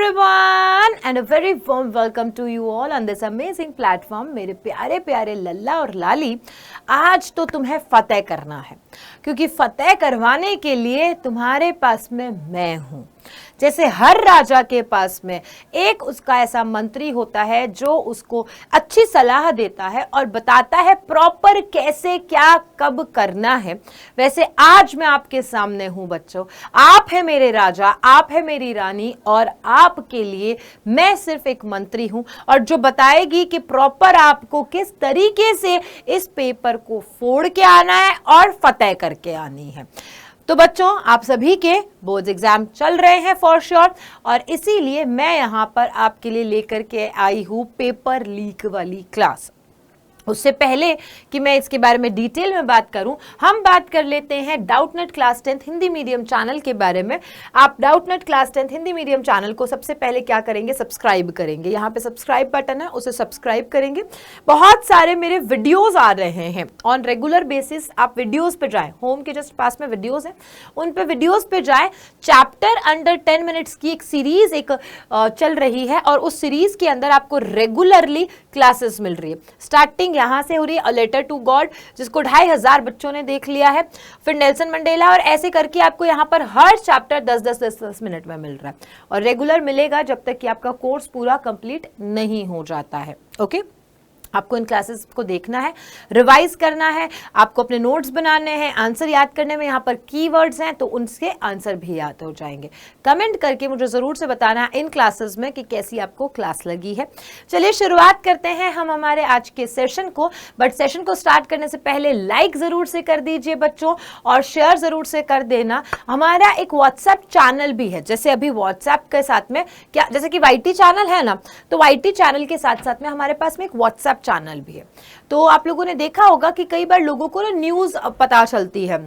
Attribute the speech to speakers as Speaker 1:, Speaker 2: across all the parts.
Speaker 1: everyone and a very warm welcome to you all on this amazing platform। मेरे प्यारे प्यारे लल्ला और लाली, आज तो तुम्हें फतेह करना है, क्योंकि फतेह करवाने के लिए तुम्हारे पास में मैं हूं। जैसे हर राजा के पास में एक उसका ऐसा मंत्री होता है जो उसको अच्छी सलाह देता है और बताता है प्रॉपर कैसे क्या कब करना है, वैसे आज मैं आपके सामने हूं बच्चों। आप है मेरे राजा, आप है मेरी रानी और आपके लिए मैं सिर्फ एक मंत्री हूं, और जो बताएगी कि प्रॉपर आपको किस तरीके से इस पेपर को फोड़ के आना है और फतेह करके आनी है। तो बच्चों, आप सभी के बोर्ड एग्जाम चल रहे हैं फॉर श्योर, और इसीलिए मैं यहां पर आपके लिए लेकर के आई हूं पेपर लीक वाली क्लास। उससे पहले कि मैं इसके बारे में डिटेल में बात करूं, हम बात कर लेते हैं Doubtnut class 10 Hindi medium channel के बारे में। आप Doubtnut class 10 Hindi medium channel को सबसे पहले क्या करेंगे, सब्सक्राइब करेंगे। यहाँ पे सब्सक्राइब बटन है, उसे सब्सक्राइब करेंगे। बहुत सारे मेरे वीडियोस आ रहे हैं ऑन रेगुलर बेसिस, आप वीडियोस पे जाएं, होम के जस्ट पास में वीडियोस है, उन पे वीडियोस पे जाएं। चैप्टर अंडर 10 मिनट्स की एक सीरीज चल रही है, और उस सीरीज के अंदर आपको रेगुलरली क्लासेस मिल रही है। स्टार्टिंग यहां से हो रही है अ लेटर टू गॉड, जिसको 2500 बच्चों ने देख लिया है, फिर नेल्सन मंडेला, और ऐसे करके आपको यहां पर हर चैप्टर 10-10 मिनट में मिल रहा है, और रेगुलर मिलेगा जब तक कि आपका कोर्स पूरा कंप्लीट नहीं हो जाता है। ओके, आपको इन क्लासेस को देखना है, रिवाइज करना है, आपको अपने नोट्स बनाने हैं, आंसर याद करने में यहाँ पर कीवर्ड्स हैं तो उनसे आंसर भी याद हो जाएंगे। कमेंट करके मुझे जरूर से बताना है इन क्लासेस में कि कैसी आपको क्लास लगी है। चलिए शुरुआत करते हैं हम हमारे आज के सेशन को, बट सेशन को स्टार्ट करने से पहले लाइक जरूर से कर दीजिए बच्चों, और शेयर जरूर से कर देना। हमारा एक व्हाट्सएप चैनल भी है, जैसे अभी व्हाट्सएप के साथ में क्या, जैसे कि वाईटी चैनल है ना, तो वाईटी चैनल के साथ साथ में हमारे पास में एक व्हाट्सएप चैनल भी है। तो आप लोगों ने देखा होगा कि कई बार लोगों को ना न्यूज़ पता चलती है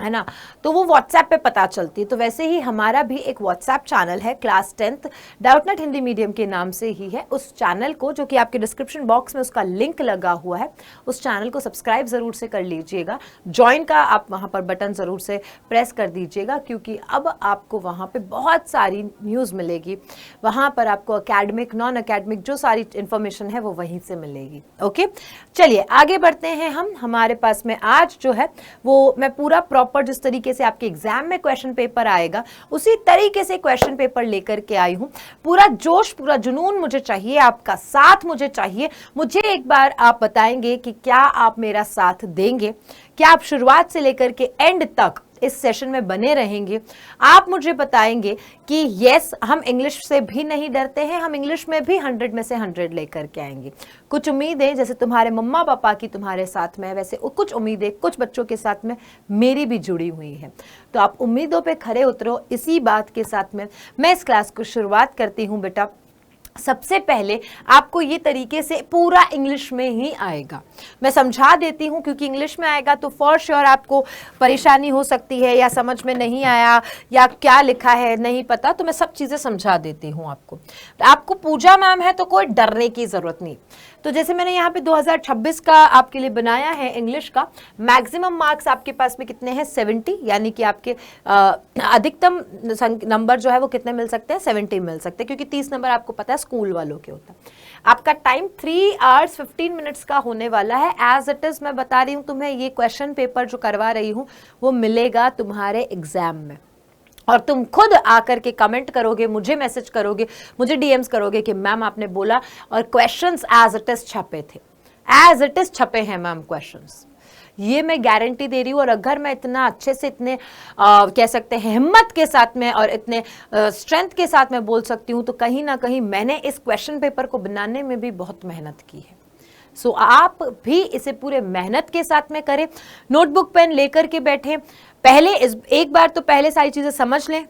Speaker 1: ना, तो वो व्हाट्सएप पे पता चलती है। तो वैसे ही हमारा भी एक व्हाट्सएप चैनल है, क्लास 10 डाउटनेट हिंदी मीडियम के नाम से ही है। उस चैनल को, जो कि आपके डिस्क्रिप्शन बॉक्स में उसका लिंक लगा हुआ है, उस चैनल को सब्सक्राइब ज़रूर से कर लीजिएगा। ज्वाइन का आप वहाँ पर बटन ज़रूर से प्रेस कर दीजिएगा, क्योंकि अब आपको वहाँ पर बहुत सारी न्यूज़ मिलेगी। वहाँ पर आपको अकेडमिक, नॉन अकेडमिक जो सारी इन्फॉर्मेशन है वो वहीं से मिलेगी। ओके, चलिए आगे बढ़ते हैं हम। हमारे पास में आज जो है वो मैं पूरा पर जिस तरीके से आपके एग्जाम में क्वेश्चन पेपर आएगा उसी तरीके से क्वेश्चन पेपर लेकर के आई हूं। पूरा जोश, पूरा जुनून मुझे चाहिए, आपका साथ मुझे चाहिए। मुझे एक बार आप बताएंगे कि क्या आप मेरा साथ देंगे, क्या आप शुरुआत से लेकर के एंड तक इस सेशन में बने रहेंगे। आप मुझे बताएंगे कि यस, हम इंग्लिश से भी नहीं डरते हैं, हम इंग्लिश में भी 100 में से 100 लेकर के आएंगे। कुछ उम्मीदें जैसे तुम्हारे मम्मा पापा की तुम्हारे साथ में, वैसे कुछ उम्मीदें कुछ बच्चों के साथ में मेरी भी जुड़ी हुई हैं। तो आप उम्मीदों पे खरे उतरो। इसी बात के साथ में मैं इस क्लास को शुरुआत करती हूँ बेटा। सबसे पहले आपको ये तरीके से पूरा इंग्लिश में ही आएगा, मैं समझा देती हूँ, क्योंकि इंग्लिश में आएगा तो फॉर श्योर आपको परेशानी हो सकती है, या समझ में नहीं आया, या क्या लिखा है नहीं पता, तो मैं सब चीज़ें समझा देती हूँ आपको। आपको पूजा मैम है तो कोई डरने की ज़रूरत नहीं। तो जैसे मैंने यहाँ पे 2026 का आपके लिए बनाया है इंग्लिश का, मैक्सिमम मार्क्स आपके पास में कितने हैं, 70, यानी कि आपके अधिकतम नंबर जो है वो कितने मिल सकते हैं, 70 मिल सकते हैं, क्योंकि 30 नंबर आपको पता है स्कूल वालों के होता है। आपका टाइम 3 hours 15 minutes का होने वाला है। एज इट इज मैं बता रही हूँ तुम्हें, ये क्वेश्चन पेपर जो करवा रही हूँ वो मिलेगा तुम्हारे एग्जाम में, और तुम खुद आकर के कमेंट करोगे, मुझे मैसेज करोगे, मुझे डीएम्स करोगे कि मैम आपने बोला, और क्वेश्चंस एज इट इज छपे थे, एज इट इज छपे हैं मैम क्वेश्चंस, ये मैं गारंटी दे रही हूँ। और अगर मैं इतना अच्छे से, इतने कह सकते हैं हिम्मत के साथ में और इतने स्ट्रेंथ के साथ में बोल सकती हूँ, तो कहीं ना कहीं मैंने इस क्वेश्चन पेपर को बनाने में भी बहुत मेहनत की है। सो आप भी इसे पूरे मेहनत के साथ में करें, नोटबुक पेन लेकर के बैठे। पहले एक बार तो पहले सारी चीज़ें समझ लें,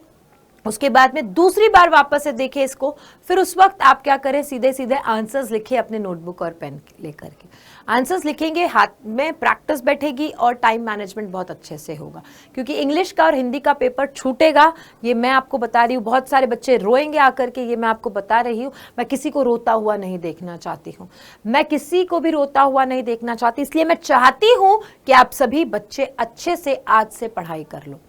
Speaker 1: उसके बाद में दूसरी बार वापस से देखें इसको, फिर उस वक्त आप क्या करें, सीधे सीधे आंसर्स लिखें अपने नोटबुक और पेन लेकर के। आंसर्स लिखेंगे, हाथ में प्रैक्टिस बैठेगी और टाइम मैनेजमेंट बहुत अच्छे से होगा, क्योंकि इंग्लिश का और हिंदी का पेपर छूटेगा, ये मैं आपको बता रही हूँ। बहुत सारे बच्चे रोएंगे आकर के, ये मैं आपको बता रही हूँ। मैं किसी को रोता हुआ नहीं देखना चाहती हूँ, मैं किसी को भी रोता हुआ नहीं देखना चाहती, इसलिए मैं चाहती हूँ कि आप सभी बच्चे अच्छे से आज से पढ़ाई कर लो।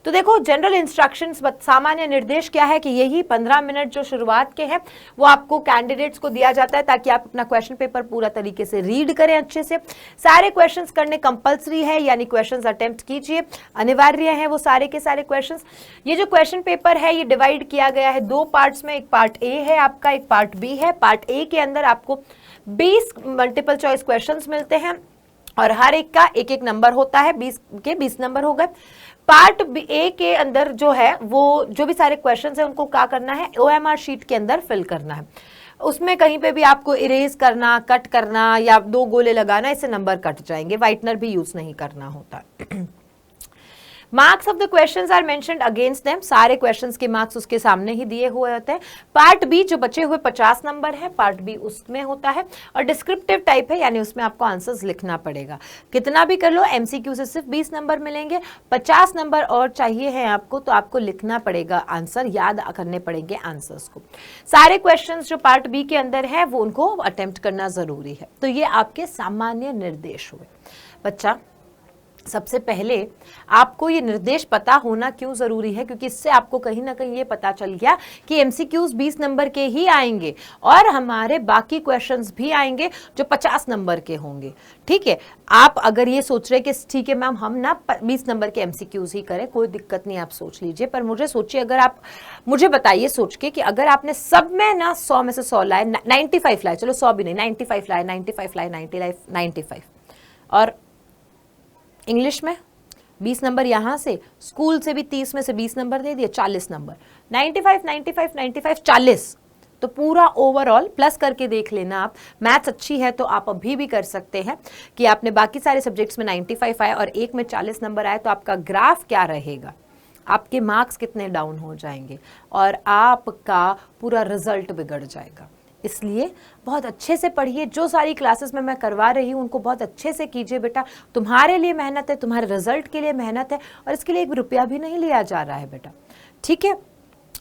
Speaker 1: तो देखो, जनरल इंस्ट्रक्शंस, सामान्य निर्देश क्या है कि यही 15 मिनट जो शुरुआत के हैं वो आपको कैंडिडेट्स को दिया जाता है, ताकि आप अपना क्वेश्चन पेपर पूरा तरीके से रीड करें अच्छे से। सारे क्वेश्चंस करने कंपलसरी है, यानी क्वेश्चंस अटेम्प्ट कीजिए, अनिवार्य हैं वो सारे के सारे क्वेश्चंस। ये जो क्वेश्चन पेपर है ये डिवाइड किया गया है 2 पार्ट्स में, एक पार्ट ए है आपका, एक पार्ट बी है। पार्ट ए के अंदर आपको 20 मल्टीपल चॉइस क्वेश्चंस मिलते हैं और हर एक का एक एक नंबर होता है, 20 के 20 नंबर हो गए। पार्ट ए के अंदर जो है वो जो भी सारे क्वेश्चंस हैं उनको क्या करना है, OMR शीट के अंदर फिल करना है। उसमें कहीं पे भी आपको इरेज करना, कट करना या 2 गोले लगाना, इससे नंबर कट जाएंगे। व्हाइटनर भी यूज नहीं करना होता। Marks of the questions are mentioned against them, सारे क्वेश्चंस के मार्क्स उसके सामने ही दिए हुए होते हैं। पार्ट बी जो बचे हुए 50 नंबर है, पार्ट बी उसमें होता है और डिस्क्रिप्टिव टाइप है, यानी उसमें आपको आंसर्स लिखना पड़ेगा। कितना भी कर लो, MCQ से सिर्फ 20 नंबर मिलेंगे, 50 नंबर और चाहिए हैं आपको, तो आपको लिखना पड़ेगा आंसर, याद करने पड़ेंगे आंसर्स को। सारे क्वेश्चंस जो पार्ट बी के अंदर है वो उनको अटेम्प्ट करना जरूरी है। तो ये आपके सामान्य निर्देश हुए। बच्चा, सबसे पहले आपको ये निर्देश पता होना क्यों जरूरी है, क्योंकि इससे आपको कहीं ना कहीं ये पता चल गया कि MCQs 20 नंबर के ही आएंगे और हमारे बाकी क्वेश्चंस भी आएंगे जो 50 नंबर के होंगे। ठीक है, आप अगर ये सोच रहे कि ठीक है मैम हम ना 20 नंबर के MCQs ही करें, कोई दिक्कत नहीं, आप सोच लीजिए। पर मुझे सोचिए, अगर आप मुझे बताइए सोच के कि अगर आपने सब में ना 100 में से 100 लाए, 95 लाए, चलो 100 भी नहीं, 95 लाए, 95 लाए, 95 और इंग्लिश में 20 नंबर यहां से, स्कूल से भी 30 में से 20 नंबर दे दिए, 40 नंबर, 95 95 95 40, तो पूरा ओवरऑल प्लस करके देख लेना। आप मैथ्स अच्छी है तो आप अभी भी कर सकते हैं कि आपने बाकी सारे सब्जेक्ट्स में 95 आए और एक में 40 नंबर आए, तो आपका ग्राफ क्या रहेगा, आपके मार्क्स कितने डाउन हो जाएंगे और आपका पूरा रिजल्ट बिगड़ जाएगा। इसलिए बहुत अच्छे से पढ़िए, जो सारी क्लासेस में मैं करवा रही हूँ उनको बहुत अच्छे से कीजिए बेटा। तुम्हारे लिए मेहनत है, तुम्हारे रिजल्ट के लिए मेहनत है और इसके लिए 1 रुपया भी नहीं लिया जा रहा है बेटा। ठीक है,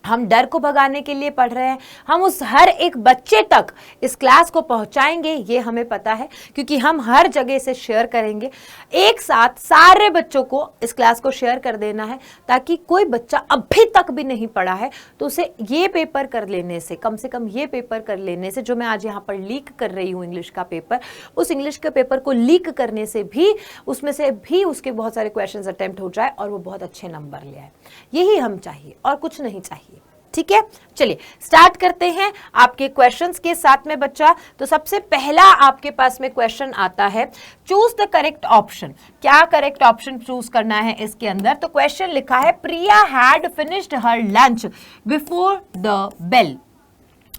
Speaker 1: हम डर को भगाने के लिए पढ़ रहे हैं, हम उस हर एक बच्चे तक इस क्लास को पहुंचाएंगे, ये हमें पता है, क्योंकि हम हर जगह से शेयर करेंगे। एक साथ सारे बच्चों को इस क्लास को शेयर कर देना है, ताकि कोई बच्चा अभी तक भी नहीं पढ़ा है तो उसे ये पेपर कर लेने से, कम ये पेपर कर लेने से, जो मैं आज यहाँ पर लीक कर रही हूँ इंग्लिश का पेपर, उस इंग्लिश के पेपर को लीक करने से भी, उसमें से भी उसके बहुत सारे क्वेश्चंस अटेम्प्ट हो जाए और वो बहुत अच्छे नंबर ले आए। यही हम चाहिए और कुछ नहीं चाहिए। ठीक है, चलिए स्टार्ट करते हैं आपके क्वेश्चंस के साथ में बच्चा। तो सबसे पहला आपके पास में क्वेश्चन आता है, चूज द करेक्ट ऑप्शन। क्या करेक्ट ऑप्शन चूज करना है इसके अंदर? तो क्वेश्चन लिखा है, Priya had finished her lunch before the bell.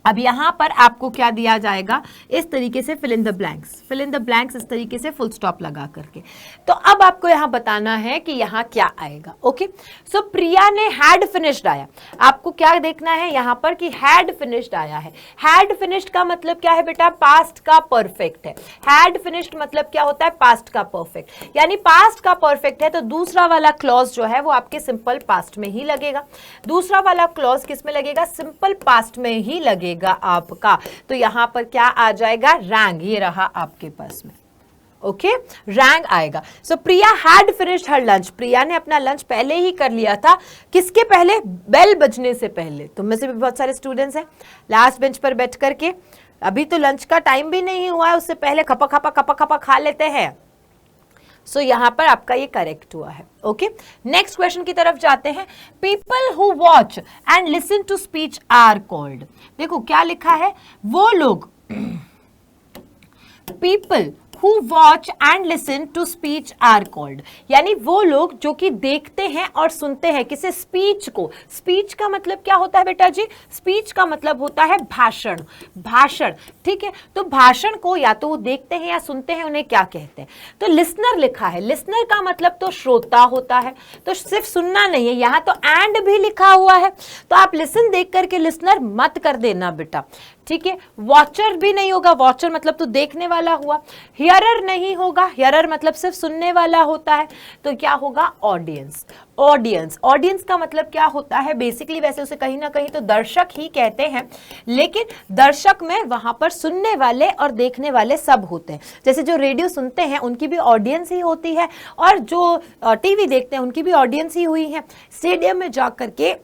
Speaker 1: अब यहां पर आपको क्या दिया जाएगा, इस तरीके से fill in the blanks, fill in the blanks इस तरीके से फुल स्टॉप लगा करके। तो अब आपको यहां बताना है कि यहां क्या आएगा। ओके, सो प्रिया ने हैड फिनिश्ड आया, आपको क्या देखना है यहां पर कि हैड फिनिश्ड आया है। हैड फिनिश्ड का मतलब क्या है बेटा, पास्ट का परफेक्ट है। हैड फिनिश्ड मतलब क्या होता है, पास्ट का परफेक्ट, यानी पास्ट का परफेक्ट है तो दूसरा वाला क्लॉज जो है वो आपके सिंपल पास्ट में ही लगेगा। दूसरा वाला क्लॉज किस में लगेगा, सिंपल पास्ट में ही लगेगा आपका। तो यहां पर क्या आ जाएगा, रैंग, ये रहा आपके पास में। ओके, रैंग आएगा। सो प्रिया हैड फिनिश्ड हर लंच, प्रिया ने अपना लंच पहले ही कर लिया था। किसके पहले, बेल बजने से पहले। तुम में से भी बहुत सारे स्टूडेंट्स हैं लास्ट बेंच पर बैठ करके, अभी तो लंच का टाइम भी नहीं हुआ है, उससे पहले खपा खपा खा लेते हैं। सो यहां पर आपका ये करेक्ट हुआ है। ओके, नेक्स्ट क्वेश्चन की तरफ जाते हैं। People who watch and listen to speech are called. देखो क्या लिखा है, वो लोग, people who watch and listen to speech are called, यानी वो लोग जो कि देखते हैं और सुनते हैं किसे, स्पीच को। स्पीच का मतलब क्या होता है बेटा जी, स्पीच का मतलब होता है भाषण, भाषण। ठीक है, तो भाषण को या तो वो देखते हैं या सुनते हैं, उन्हें क्या कहते हैं। तो लिसनर लिखा है, लिसनर का मतलब तो श्रोता होता है, तो सिर्फ सुनना नहीं है, यहां तो एंड भी लिखा हुआ है, तो आप लिसन देख करके लिसनर मत कर देना बेटा। ठीक है। वॉचर भी नहीं होगा, वॉचर मतलब तो देखने वाला हुआ। हियरर नहीं होगा, हियरर मतलब सिर्फ सुनने वाला होता है, तो क्या होगा? ऑडियंस। ऑडियंस, ऑडियंस का मतलब क्या होता है? बेसिकली वैसे उसे कहीं ना कहीं तो दर्शक ही कहते हैं, लेकिन दर्शक में वहां पर सुनने वाले और देखने वाले सब होते हैं। जैसे जो रेडियो सुनते हैं उनकी भी ऑडियंस ही होती है, और जो टीवी देखते हैं उनकी भी ऑडियंस ही हुई है। स्टेडियम में जाकर के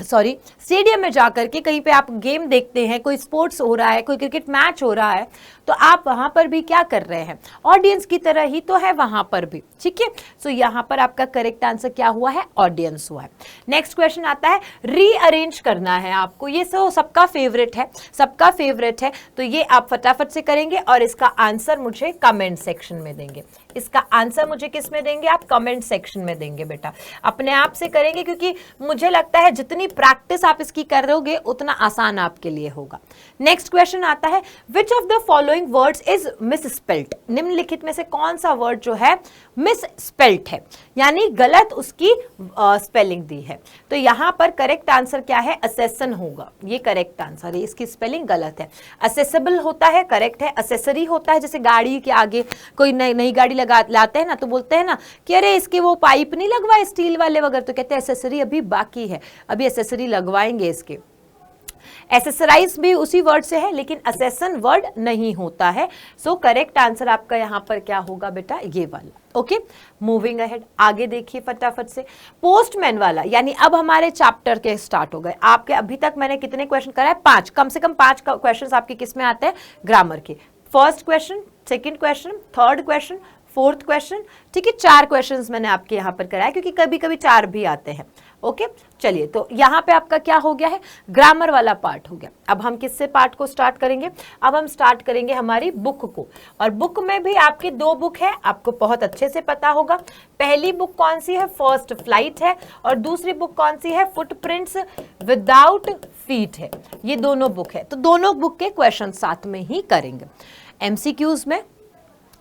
Speaker 1: स्टेडियम में जाकर के कहीं पे आप गेम देखते हैं, कोई स्पोर्ट्स हो रहा है, कोई क्रिकेट मैच हो रहा है, तो आप वहां पर भी क्या कर रहे हैं? ऑडियंस की तरह ही तो है वहां पर भी, ठीक है। सो यहां पर आपका करेक्ट आंसर क्या हुआ है? ऑडियंस हुआ है। नेक्स्ट क्वेश्चन आता है, रीअरेंज करना है आपको। ये सबका फेवरेट है, सबका फेवरेट है, तो ये आप फटाफट से करेंगे और इसका आंसर मुझे कमेंट सेक्शन में देंगे। इसका आंसर मुझे किस में देंगे? आप कमेंट सेक्शन में देंगे बेटा, अपने आप से करेंगे, क्योंकि मुझे लगता है जितनी प्रैक्टिस आप इसकी कर रहे उतना आसान आपके लिए होगा। नेक्स्ट क्वेश्चन आता है, which of the following words is misspelled? निम्नलिखित में से कौन सा वर्ड जो है मिसस्पेल्ड है, यानी गलत उसकी स्पेलिंग दी है। तो यहां पर करेक्ट आंसर क्या है? असेसन होगा, ये करेक्ट आंसर है, इसकी स्पेलिंग गलत है। असेसेबल होता है, करेक्ट है। असेसरी होता है, जैसे गाड़ी के आगे कोई नई गाड़ी लाते हैं ना, तो बोलते हैं ना कि अरे इसके वो पाइप नहीं लगवाए स्टील वाले वगैरह, तो कहते हैं एसेसरी अभी बाकी है, अभी एसेसरी लगवाएंगे इसके। एसेसराइज भी उसी वर्ड से है, लेकिन असेसन वर्ड नहीं होता है। सो करेक्ट आंसर आपका यहां पर क्या होगा बेटा? ये वाला। ओके, मूविंग अहेड, आगे देखिए फटाफट से। पोस्टमैन वाला, यानी अब हमारे चैप्टर के स्टार्ट हो गए। आपके अभी तक मैंने कितने क्वेश्चन कराए? 5, कम से कम 5 क्वेश्चन आपके किस में आते हैं? ग्रामर के। First question, second question, third question, fourth question, ठीक है। 4 क्वेश्चंस मैंने आपके यहां पर कराया, क्योंकि कभी कभी 4 भी आते हैं। ओके, चलिए, तो यहां पे आपका क्या हो गया है? ग्रामर वाला पार्ट हो गया। अब हम किससे पार्ट को स्टार्ट करेंगे? अब हम स्टार्ट करेंगे हमारी बुक को, और बुक में भी आपकी 2 बुक है, आपको बहुत अच्छे से पता होगा। पहली बुक कौन सी है? फर्स्ट फ्लाइट है, और दूसरी बुक कौन सी है? फुटप्रिंट्स विदाउट फीट है। ये दोनों बुक है, तो दोनों बुक के क्वेश्चन साथ में ही करेंगे। एमसीक्यूज में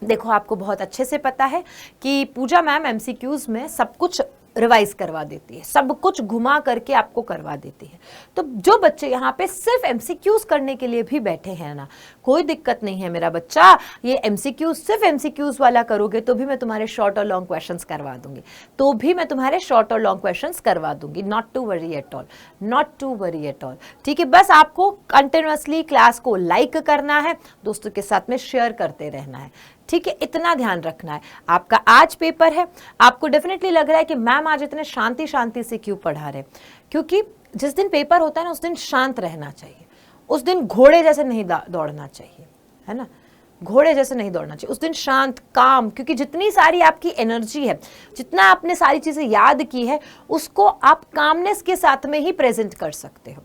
Speaker 1: देखो, आपको बहुत अच्छे से पता है कि पूजा मैम एमसीक्यूज में सब कुछ रिवाइज करवा देती है, सब कुछ घुमा करके आपको करवा देती है। तो जो बच्चे यहाँ पे सिर्फ एमसीक्यूज करने के लिए भी बैठे हैं ना, कोई दिक्कत नहीं है मेरा बच्चा, ये एमसीक्यूज सिर्फ एमसीक्यूज वाला करोगे तो भी मैं तुम्हारे शॉर्ट और लॉन्ग क्वेश्चंस करवा दूंगी, तो भी मैं तुम्हारे शॉर्ट और लॉन्ग क्वेश्चंस करवा दूंगी। Not to worry at all, not to worry at all, ठीक है। बस आपको कंटिन्यूअसली क्लास को लाइक करना है, दोस्तों के साथ में शेयर करते रहना है, ठीक है। इतना ध्यान रखना है। आपका आज पेपर है, आपको डेफिनेटली लग रहा है कि मैम आज इतने शांति शांति से क्यों पढ़ा रहे, क्योंकि जिस दिन पेपर होता है ना, उस दिन शांत रहना चाहिए, उस दिन घोड़े जैसे नहीं दौड़ना चाहिए, है ना, घोड़े जैसे नहीं दौड़ना चाहिए उस दिन, शांत काम, क्योंकि जितनी सारी आपकी एनर्जी है, जितना आपने सारी चीजें याद की है, उसको आप कामनेस के साथ में ही प्रेजेंट कर सकते हो।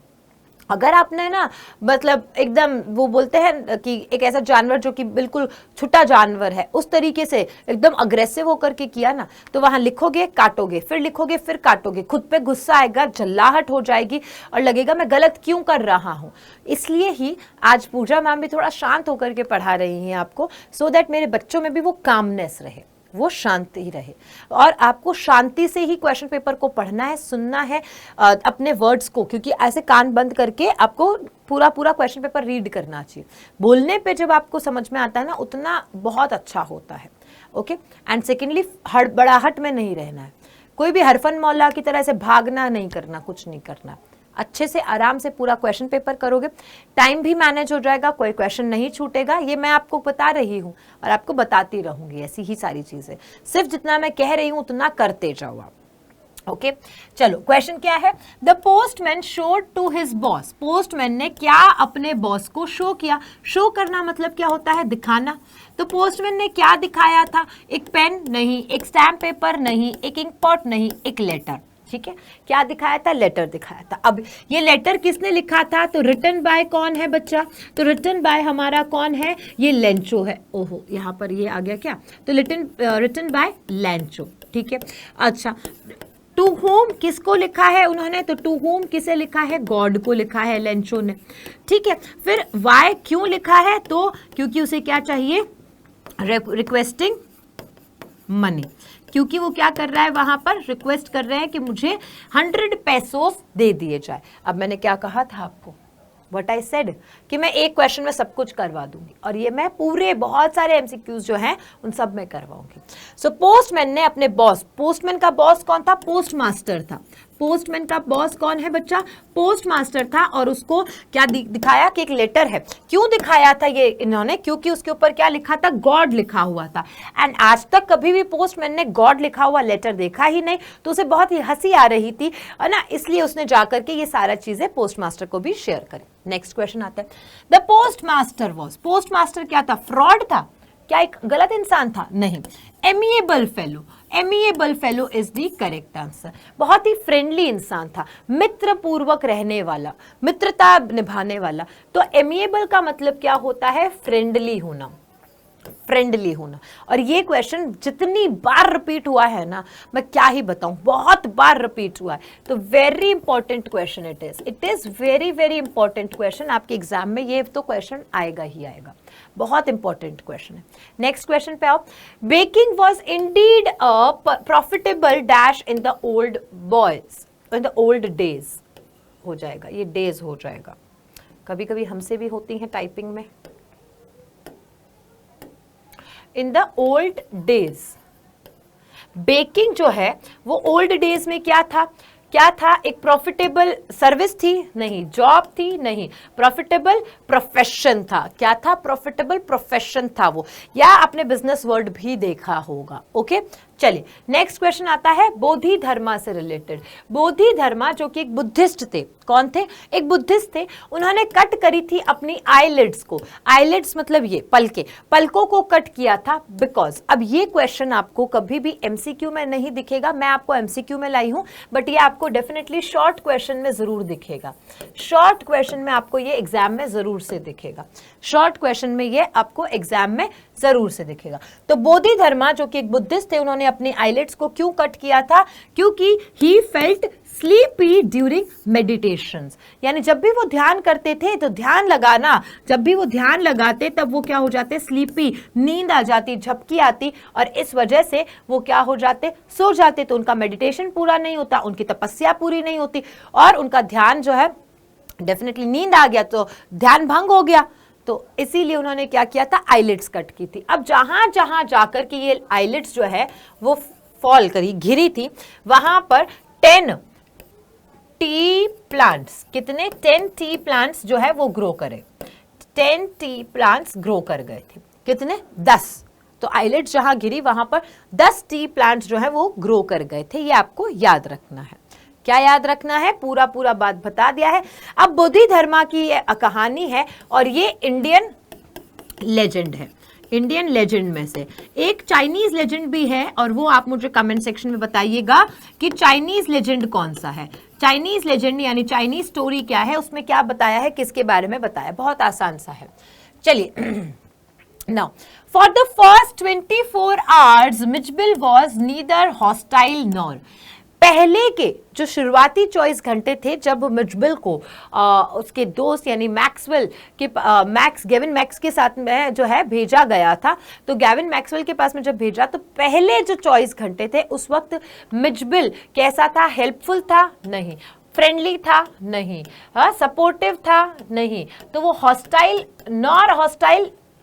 Speaker 1: अगर आपने ना मतलब एकदम वो बोलते हैं कि एक ऐसा जानवर जो कि बिल्कुल छुटा जानवर है, उस तरीके से एकदम अग्रेसिव होकर के किया ना, तो वहां लिखोगे काटोगे, फिर लिखोगे फिर काटोगे, खुद पे गुस्सा आएगा, झल्लाहट हो जाएगी और लगेगा मैं गलत क्यों कर रहा हूं। इसलिए ही आज पूजा मैम भी थोड़ा शांत होकर के पढ़ा रही हैं आपको, सो दैट मेरे बच्चों में भी वो कामनेस रहे, वो शांति रहे। और आपको शांति से ही क्वेश्चन पेपर को पढ़ना है, सुनना है अपने वर्ड्स को, क्योंकि ऐसे कान बंद करके आपको पूरा क्वेश्चन पेपर रीड करना चाहिए। बोलने पे जब आपको समझ में आता है ना, उतना बहुत अच्छा होता है। ओके, एंड सेकेंडली हड़बड़ाहट में नहीं रहना है, कोई भी हरफन मौला की तरह से भागना नहीं करना, कुछ नहीं करना, अच्छे से आराम से पूरा क्वेश्चन पेपर करोगे, टाइम भी मैनेज हो जाएगा, कोई क्वेश्चन नहीं छूटेगा। ये मैं आपको बता रही हूँ और आपको बताती रहूंगी ऐसी ही सारी चीजें, सिर्फ जितना मैं कह रही हूँ उतना करते जाओ आप। ओके, चलो क्वेश्चन क्या है? The postman showed to his boss. Postman ने क्या अपने बॉस को शो किया? शो करना मतलब क्या होता है? दिखाना। तो पोस्टमैन ने क्या दिखाया था? एक पेन नहीं, एक स्टैम्प पेपर नहीं, एक इंक पॉट नहीं, एक लेटर। ठीक है, क्या दिखाया था? लेटर दिखाया था। अब ये लेटर किसने लिखा था? तो रिटन बाय कौन है बच्चा? तो रिटन बाय हमारा कौन है? ये लेंचो है। ओहो, यहाँ पर ये आ गया क्या? तो रिटन बाय लेंचो। ठीक है, अच्छा, टू होम किसको लिखा है उन्होंने? तो टू होम किसे लिखा है? गॉड को लिखा है लेंचो ने। ठीक है, फिर वाई क्यों लिखा है? तो क्योंकि उसे क्या चाहिए? रिक्वेस्टिंग मनी, क्योंकि वो क्या कर रहा है, वहां पर रिक्वेस्ट कर रहे हैं कि मुझे 100 पैसोस दे दिए जाए। अब मैंने क्या कहा था आपको? व्हाट आई सेड कि मैं एक क्वेश्चन में सब कुछ करवा दूंगी, और ये मैं पूरे बहुत सारे एमसीक्यूज जो हैं उन सब में करवाऊंगी। सो पोस्टमैन ने अपने बॉस, पोस्टमैन का बॉस कौन था? पोस्टमास्टर था। पोस्टमैन का बॉस कौन है बच्चा? पोस्टमास्टर था। और उसको क्या दिखाया कि एक लेटर है। क्यों दिखाया था ये इन्होंने? क्योंकि उसके ऊपर क्या लिखा था? गॉड लिखा हुआ था। एंड आज तक कभी भी पोस्टमैन ने गॉड लिखा हुआ लेटर देखा ही नहीं, तो उसे बहुत ही हंसी आ रही थी, है ना, इसलिए उसने जाकर के ये सारा चीजें पोस्टमास्टर को भी शेयर करी। नेक्स्ट क्वेश्चन आता है, द पोस्टमास्टर वॉज, पोस्टमास्टर क्या था? फ्रॉड था? क्या एक गलत इंसान था? नहीं। Amiable fellow, amiable fellow is the correct answer. बहुत ही फ्रेंडली इंसान था, मित्र पूर्वक रहने वाला, मित्रता निभाने वाला। तो एमिएबल का मतलब क्या होता है? फ्रेंडली होना, फ्रेंडली होना। और ये क्वेश्चन जितनी बार रिपीट हुआ है ना, मैं क्या ही बताऊं, बहुत बार रिपीट हुआ है। तो very important question it is very very important question. आपके एग्जाम में ये तो क्वेश्चन आएगा ही आएगा, बहुत इंपॉर्टेंट क्वेश्चन है। नेक्स्ट क्वेश्चन पे आओ। Baking was indeed a profitable dash in the old boys, in the old days हो जाएगा, ये डेज हो जाएगा। कभी कभी हमसे भी होती हैं टाइपिंग में। In the old days, baking जो है वो ओल्ड डेज में क्या था? क्या था? एक प्रॉफिटेबल सर्विस थी? नहीं। जॉब थी? नहीं। प्रॉफिटेबल प्रोफेशन था। क्या था? प्रॉफिटेबल प्रोफेशन था वो, या आपने बिजनेस वर्ड भी देखा होगा। ओके, चलिए नेक्स्ट क्वेश्चन आता है बोधि धर्मा से रिलेटेड। बोधि धर्मा जो कि एक बुद्धिस्ट थे, कौन थे? एक बुद्धिस्ट थे। उन्होंने कट करी थी अपनी आईलिड्स को। आईलिड्स मतलब ये पलके, पलकों को कट किया था बिकॉज, अब ये क्वेश्चन आपको कभी भी एमसीक्यू में नहीं दिखेगा, मैं आपको एमसीक्यू में लाई हूं, बट ये आपको डेफिनेटली शॉर्ट क्वेश्चन में जरूर दिखेगा। शॉर्ट क्वेश्चन में आपको ये एग्जाम में जरूर से दिखेगा, शॉर्ट क्वेश्चन में ये आपको एग्जाम में जरूर से दिखेगा। तो बोधि धर्मा जो कि एक बुद्धिस्ट थे, उन्होंने अपनी आईलिड्स को क्यों कट किया था? क्योंकि he felt sleepy during meditations, यानी जब भी वो ध्यान करते थे तो ध्यान लगाना, जब भी वो ध्यान लगाते तब वो क्या हो जाते? स्लीपी, नींद आ जाती, झपकी आती, और इस वजह से वो क्या हो जाते? सो जाते। तो उनका मेडिटेशन पूरा नहीं होता, उनकी तपस्या पूरी नहीं होती, और उनका ध्यान जो है डेफिनेटली, नींद आ गया तो ध्यान भंग हो गया। तो इसीलिए उन्होंने क्या किया था? आईलिड्स कट की थी। अब जहां जहां जाकर के ये आईलिड्स जो है वो फॉल करी, घिरी थी, वहां पर 10 टी प्लांट्स, कितने? 10 टी प्लांट्स जो है वो ग्रो करे, 10 टी प्लांट्स ग्रो कर गए थे। कितने? 10। तो आईलिड्स जहां गिरी वहां पर 10 टी प्लांट्स जो है वो ग्रो कर गए थे। ये आपको याद रखना है। क्या याद रखना है? पूरा पूरा बात बता दिया है। अब बोधि धर्मा की ये कहानी है, और ये इंडियन लेजेंड है। इंडियन लेजेंड में से एक चाइनीज लेजेंड भी है, और वो आप मुझे कमेंट सेक्शन में बताइएगा कि चाइनीज लेजेंड कौन सा है। चाइनीज लेजेंड यानी चाइनीज स्टोरी क्या है, उसमें क्या बताया है, किसके बारे में बताया? बहुत आसान सा है। चलिए now, for the first 24 hours Mitchbill was neither hostile nor. पहले के जो शुरुआती 24 घंटे थे, जब मिचबिल को उसके दोस्त यानी मैक्सवेल के गेविन मैक्स के साथ में जो है भेजा गया था, तो गेविन मैक्सवेल के पास में जब भेजा तो पहले जो 24 घंटे थे उस वक्त मिचबिल कैसा था? हेल्पफुल था? नहीं। फ्रेंडली था? नहीं। सपोर्टिव था? नहीं। तो वो hostile,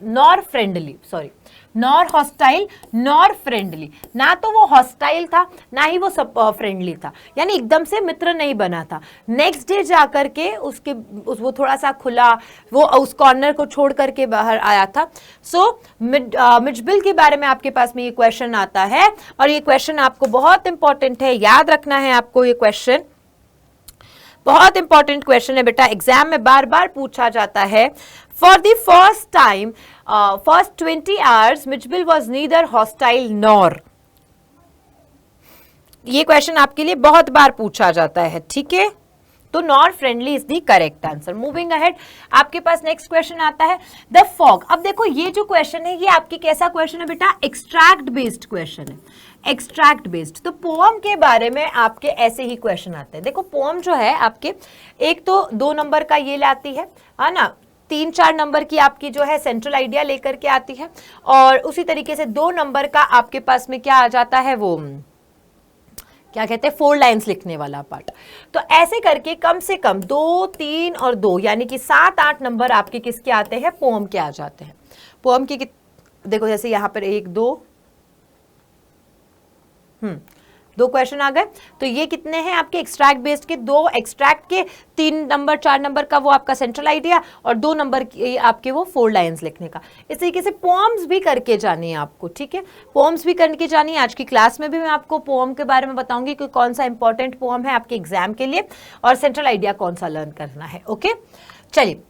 Speaker 1: nor friendly, sorry, nor hostile nor friendly, ना तो वो हॉस्टाइल था ना ही वो फ्रेंडली था, यानी एकदम से मित्र नहीं बना था। नेक्स्ट डे जाकर के वो थोड़ा सा खुला, वो उस कॉर्नर को छोड़ करके बाहर आया था। सो मिचबिल के बारे में आपके पास में ये क्वेश्चन आता है, और ये क्वेश्चन आपको बहुत इंपॉर्टेंट है, याद रखना है आपको। ये क्वेश्चन बहुत इंपॉर्टेंट क्वेश्चन है बेटा, एग्जाम में बार बार पूछा जाता है। For the first time, first 20 hours Mitchbill was neither hostile nor. ये क्वेश्चन आपके लिए बहुत बार पूछा जाता है, ठीक है? तो nor friendly is the correct answer. Moving ahead, आपके पास नेक्स्ट क्वेश्चन आता है द फॉग। अब देखो ये जो क्वेश्चन है ये आपकी कैसा क्वेश्चन है बेटा? एक्सट्रैक्ट बेस्ड क्वेश्चन है, एक्सट्रैक्ट बेस्ड। तो पोअम के बारे में आपके ऐसे ही क्वेश्चन आते हैं। देखो पोअम जो है आपके, एक तो 2 नंबर का ये लाती है ना, 3-4 नंबर की आपकी जो है सेंट्रल आइडिया लेकर के आती है, और उसी तरीके से 2 नंबर का आपके पास में क्या आ जाता है, वो क्या कहते हैं, 4 लाइन्स लिखने वाला पार्ट। तो ऐसे करके कम से कम 2, 3 और 2 यानी कि 7, 8 नंबर आपके किसके आते हैं, पोम के आ जाते हैं। पोम के देखो जैसे यहाँ पर 1, 2 2 क्वेश्चन आ गए। तो ये कितने हैं आपके एक्सट्रैक्ट बेस्ड के, 2 एक्सट्रैक्ट के, 3 नंबर 4 नंबर का वो आपका सेंट्रल आइडिया, और 2 नंबर के आपके वो 4 लाइंस लिखने का। इस तरीके से पोम्स भी करके जानी है आपको, ठीक है, पोम्स भी करके जानी है। आज की क्लास में भी मैं आपको पोम के बारे में बताऊंगी कि कौन सा इंपॉर्टेंट पोम है आपके एग्जाम के लिए, और सेंट्रल आइडिया कौन सा लर्न करना है। ओके, चलिए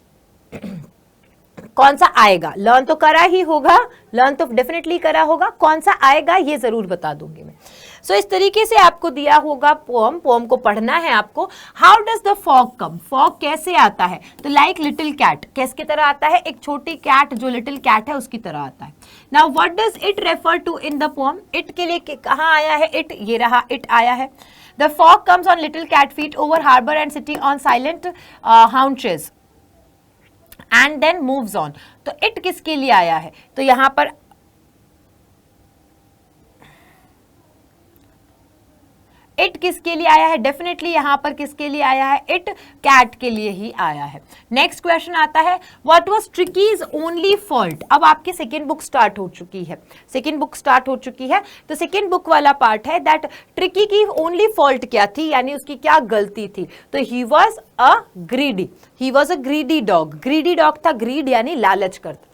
Speaker 1: कौन सा आएगा, लर्न तो करा ही होगा, लर्न तो डेफिनेटली करा होगा, कौन सा आएगा ये जरूर बता दूंगी मैं। सो इस तरीके से आपको दिया होगा पोम, पोम को पढ़ना है आपको। How does the fog come, fog कैसे आता है, तो लाइक लिटिल कैट, किसकी तरह आता है, एक छोटी कैट जो लिटिल कैट है उसकी तरह आता है। Now what does it refer to in the poem, it के लिए कहाँ आया है, इट, ये रहा इट आया है। The fog comes on little cat feet over harbour and sitting on silent haunches and then moves on. तो इट किसके लिए आया है, तो यहां पर इट किसके लिए आया है, डेफिनेटली यहां पर किसके लिए आया है, इट कैट के लिए ही आया है। नेक्स्ट क्वेश्चन आता है, व्हाट वाज ट्रिकीज ओनली फॉल्ट। अब आपकी सेकेंड बुक स्टार्ट हो चुकी है, सेकेंड बुक स्टार्ट हो चुकी है। तो सेकेंड बुक वाला पार्ट है दैट ट्रिकी की ओनली फॉल्ट क्या थी, यानी उसकी क्या गलती थी। तो he was a greedy, he was a greedy dog, greedy dog था, ग्रीड यानी लालच करता।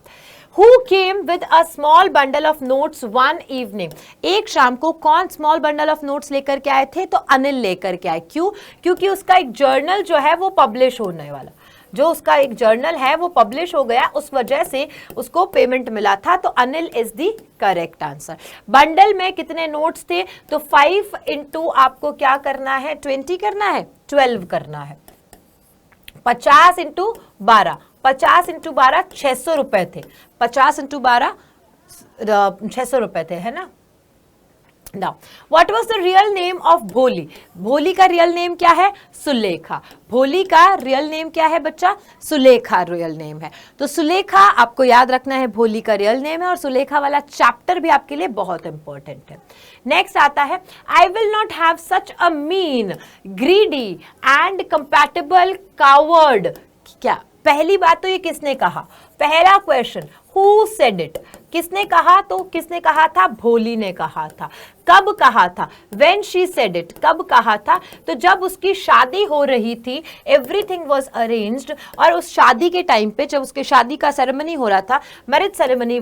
Speaker 1: Who came with a small bundle of notes one evening? एक शाम को कौन स्मॉल बंडल ऑफ नोट्स लेकर के आए थे, तो अनिल लेकर के आए। क्यों, क्योंकि उसका एक जर्नल जो है वो पब्लिश होने वाला, जो उसका एक जर्नल है वो पब्लिश हो गया, उस वजह से उसको पेमेंट मिला था। तो Anil is the correct answer. Bundle में कितने नोट्स थे, तो 5 इंटू आपको क्या करना है, 20 करना है, 12 करना है, 50 इंटू 12, 50 इंटू 12 600 रुपए थे, 50 इंटू 12 600 रुपए थे, है ना। Now, what was the real name of भोली, भोली का रियल नेम क्या है, सुलेखा, भोली का रियल नेम क्या है बच्चा, सुलेखा रियल नेम है। तो सुलेखा आपको याद रखना है, भोली का रियल नेम है, और सुलेखा वाला चैप्टर भी आपके लिए बहुत इंपॉर्टेंट है। नेक्स्ट आता है, I will not have such a mean greedy and compatible coward. क्या, पहली बात तो ये किसने कहा, पहला क्वेश्चन हु सेड इट, किसने कहा, तो किसने कहा था, भोली ने कहा था। कब कहा था, व्हेन शी सेड इट, कब कहा था, तो जब उसकी शादी हो रही थी, एवरीथिंग वाज अरेंज्ड, और उस शादी के टाइम पे जब उसके शादी का सेरेमनी हो रहा था, marriage ceremony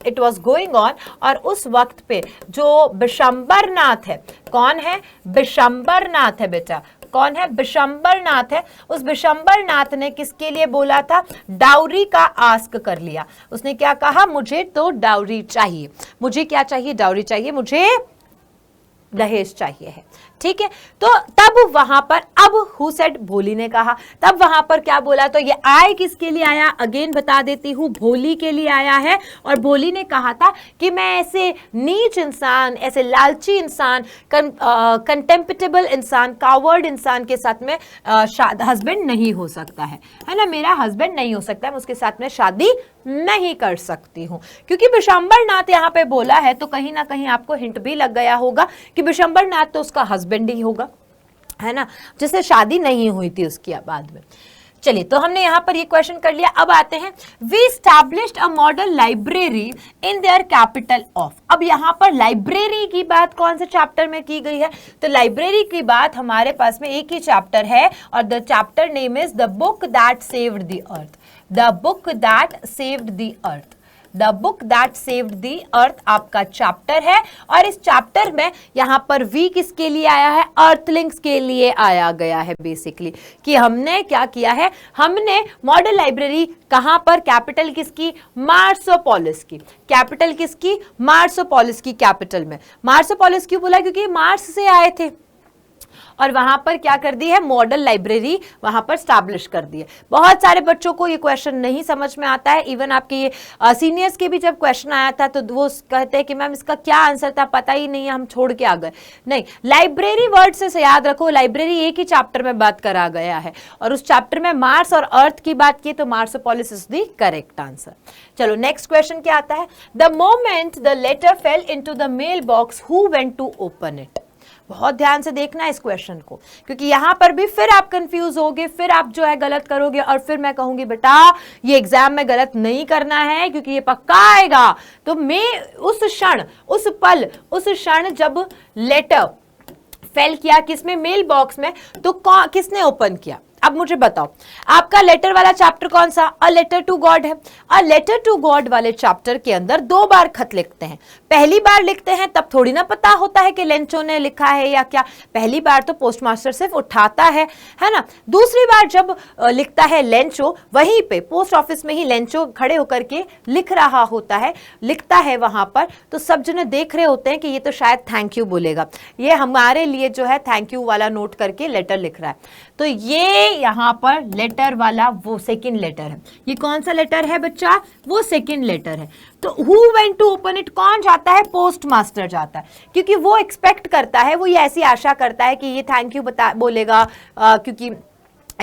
Speaker 1: it was going on, और उस वक्त पे जो बिशंबर नाथ है, कौन है, बिशंबर नाथ है बेटा, कौन है, बिशंबर नाथ है। उस बिशंबर नाथ ने किसके लिए बोला था, डाउरी का आस्क कर लिया। उसने क्या कहा, मुझे तो डाउरी चाहिए, मुझे क्या चाहिए, डाउरी चाहिए, मुझे दहेज चाहिए है, ठीक है। तो तब वहां पर, अब हु सेड, भोली ने कहा, तब वहां पर क्या बोला, तो ये आई किसके लिए आया, अगेन बता देती हूं, भोली के लिए आया है। और भोली ने कहा था कि मैं ऐसे नीच इंसान, ऐसे लालची इंसान, कंटेम्पटेबल इंसान, कावर्ड इंसान के साथ में हस्बैंड नहीं हो सकता है ना, मेरा हस्बैंड नहीं हो सकता है, मैं उसके साथ में शादी नहीं कर सकती हूं। क्योंकि बिशंबर नाथ यहां पे बोला है, तो कहीं ना कहीं आपको हिंट भी लग गया होगा कि बिशंबर नाथ तो उसका हस्बैंड ही होगा, है ना, जिससे शादी नहीं हुई थी उसकी बाद में। चलिए, तो हमने यहां पर ये क्वेश्चन कर लिया। अब आते हैं, we established a model library in their capital of. अब यहां पर लाइब्रेरी की बात कौन से चैप्टर में की गई है, तो लाइब्रेरी की बात हमारे पास में एक ही चैप्टर है, और the chapter name is the book that saved the earth, the book that saved the earth, the book that saved the earth आपका चैप्टर है। और इस चैप्टर में यहां पर वी किसके लिए आया है, अर्थलिंग्स के लिए आया गया है बेसिकली, कि हमने क्या किया है, हमने मॉडल लाइब्रेरी कहां पर, कैपिटल किसकी, मार्सोपोलिस की, कैपिटल किसकी, मार्सोपोलिस की कैपिटल में। मार्सोपोलिस क्यों बोला, क्योंकि मार्स से आए थे, और वहां पर क्या कर दी है, मॉडल लाइब्रेरी वहां पर स्टैब्लिश कर दी है। बहुत सारे बच्चों को ये क्वेश्चन नहीं समझ में आता है, इवन आपके ये सीनियर्स के भी जब क्वेश्चन आया था तो वो कहते हैं कि मैम इसका क्या आंसर था, पता ही नहीं है, हम छोड़ के आ गए। नहीं, लाइब्रेरी वर्ड से याद रखो, लाइब्रेरी एक ही चैप्टर में बात करा गया है, और उस चैप्टर में मार्स और अर्थ की बात की, तो Marsopolis is the correct answer. चलो नेक्स्ट क्वेश्चन क्या आता है, the moment the letter fell into the mail box who went to open it. बहुत ध्यान से देखना इस क्वेश्चन को, क्योंकि यहां पर भी फिर आप कंफ्यूज होगे, फिर आप जो है गलत करोगे और फिर मैं कहूंगी बेटा ये एग्जाम में गलत नहीं करना है क्योंकि ये पक्का आएगा। तो मैं उस क्षण, उस पल, उस क्षण जब लेटर फेल किया किसमें, मेल बॉक्स में, तो किसने ओपन किया? अब मुझे बताओ आपका लेटर वाला चैप्टर कौन सा? अ लेटर टू गॉड है। अ लेटर टू गॉड वाले चैप्टर के अंदर 2 बार खत लिखते हैं। पहली बार लिखते हैं तब थोड़ी ना पता होता है कि लेंचो ने लिखा है या क्या, पहली बार तो पोस्टमास्टर सिर्फ उठाता है ना। दूसरी बार जब लिखता है लेंचो, वहीं पे पोस्ट ऑफिस में ही लेंचो खड़े होकर के लिख रहा होता है, लिखता है वहां पर, तो सब जने देख रहे होते हैं कि ये तो शायद थैंक यू बोलेगा, ये हमारे लिए जो है थैंक यू वाला नोट करके लेटर लिख रहा है। तो ये यहां पर लेटर वाला वो सेकंड लेटर है। ये कौन सा लेटर है बच्चा? वो सेकंड लेटर है। तो who went to open it? कौन जाता है? पोस्ट मास्टर जाता है, क्योंकि वो एक्सपेक्ट करता है, वो ये ऐसी आशा करता है कि ये थैंक यू बोलेगा क्योंकि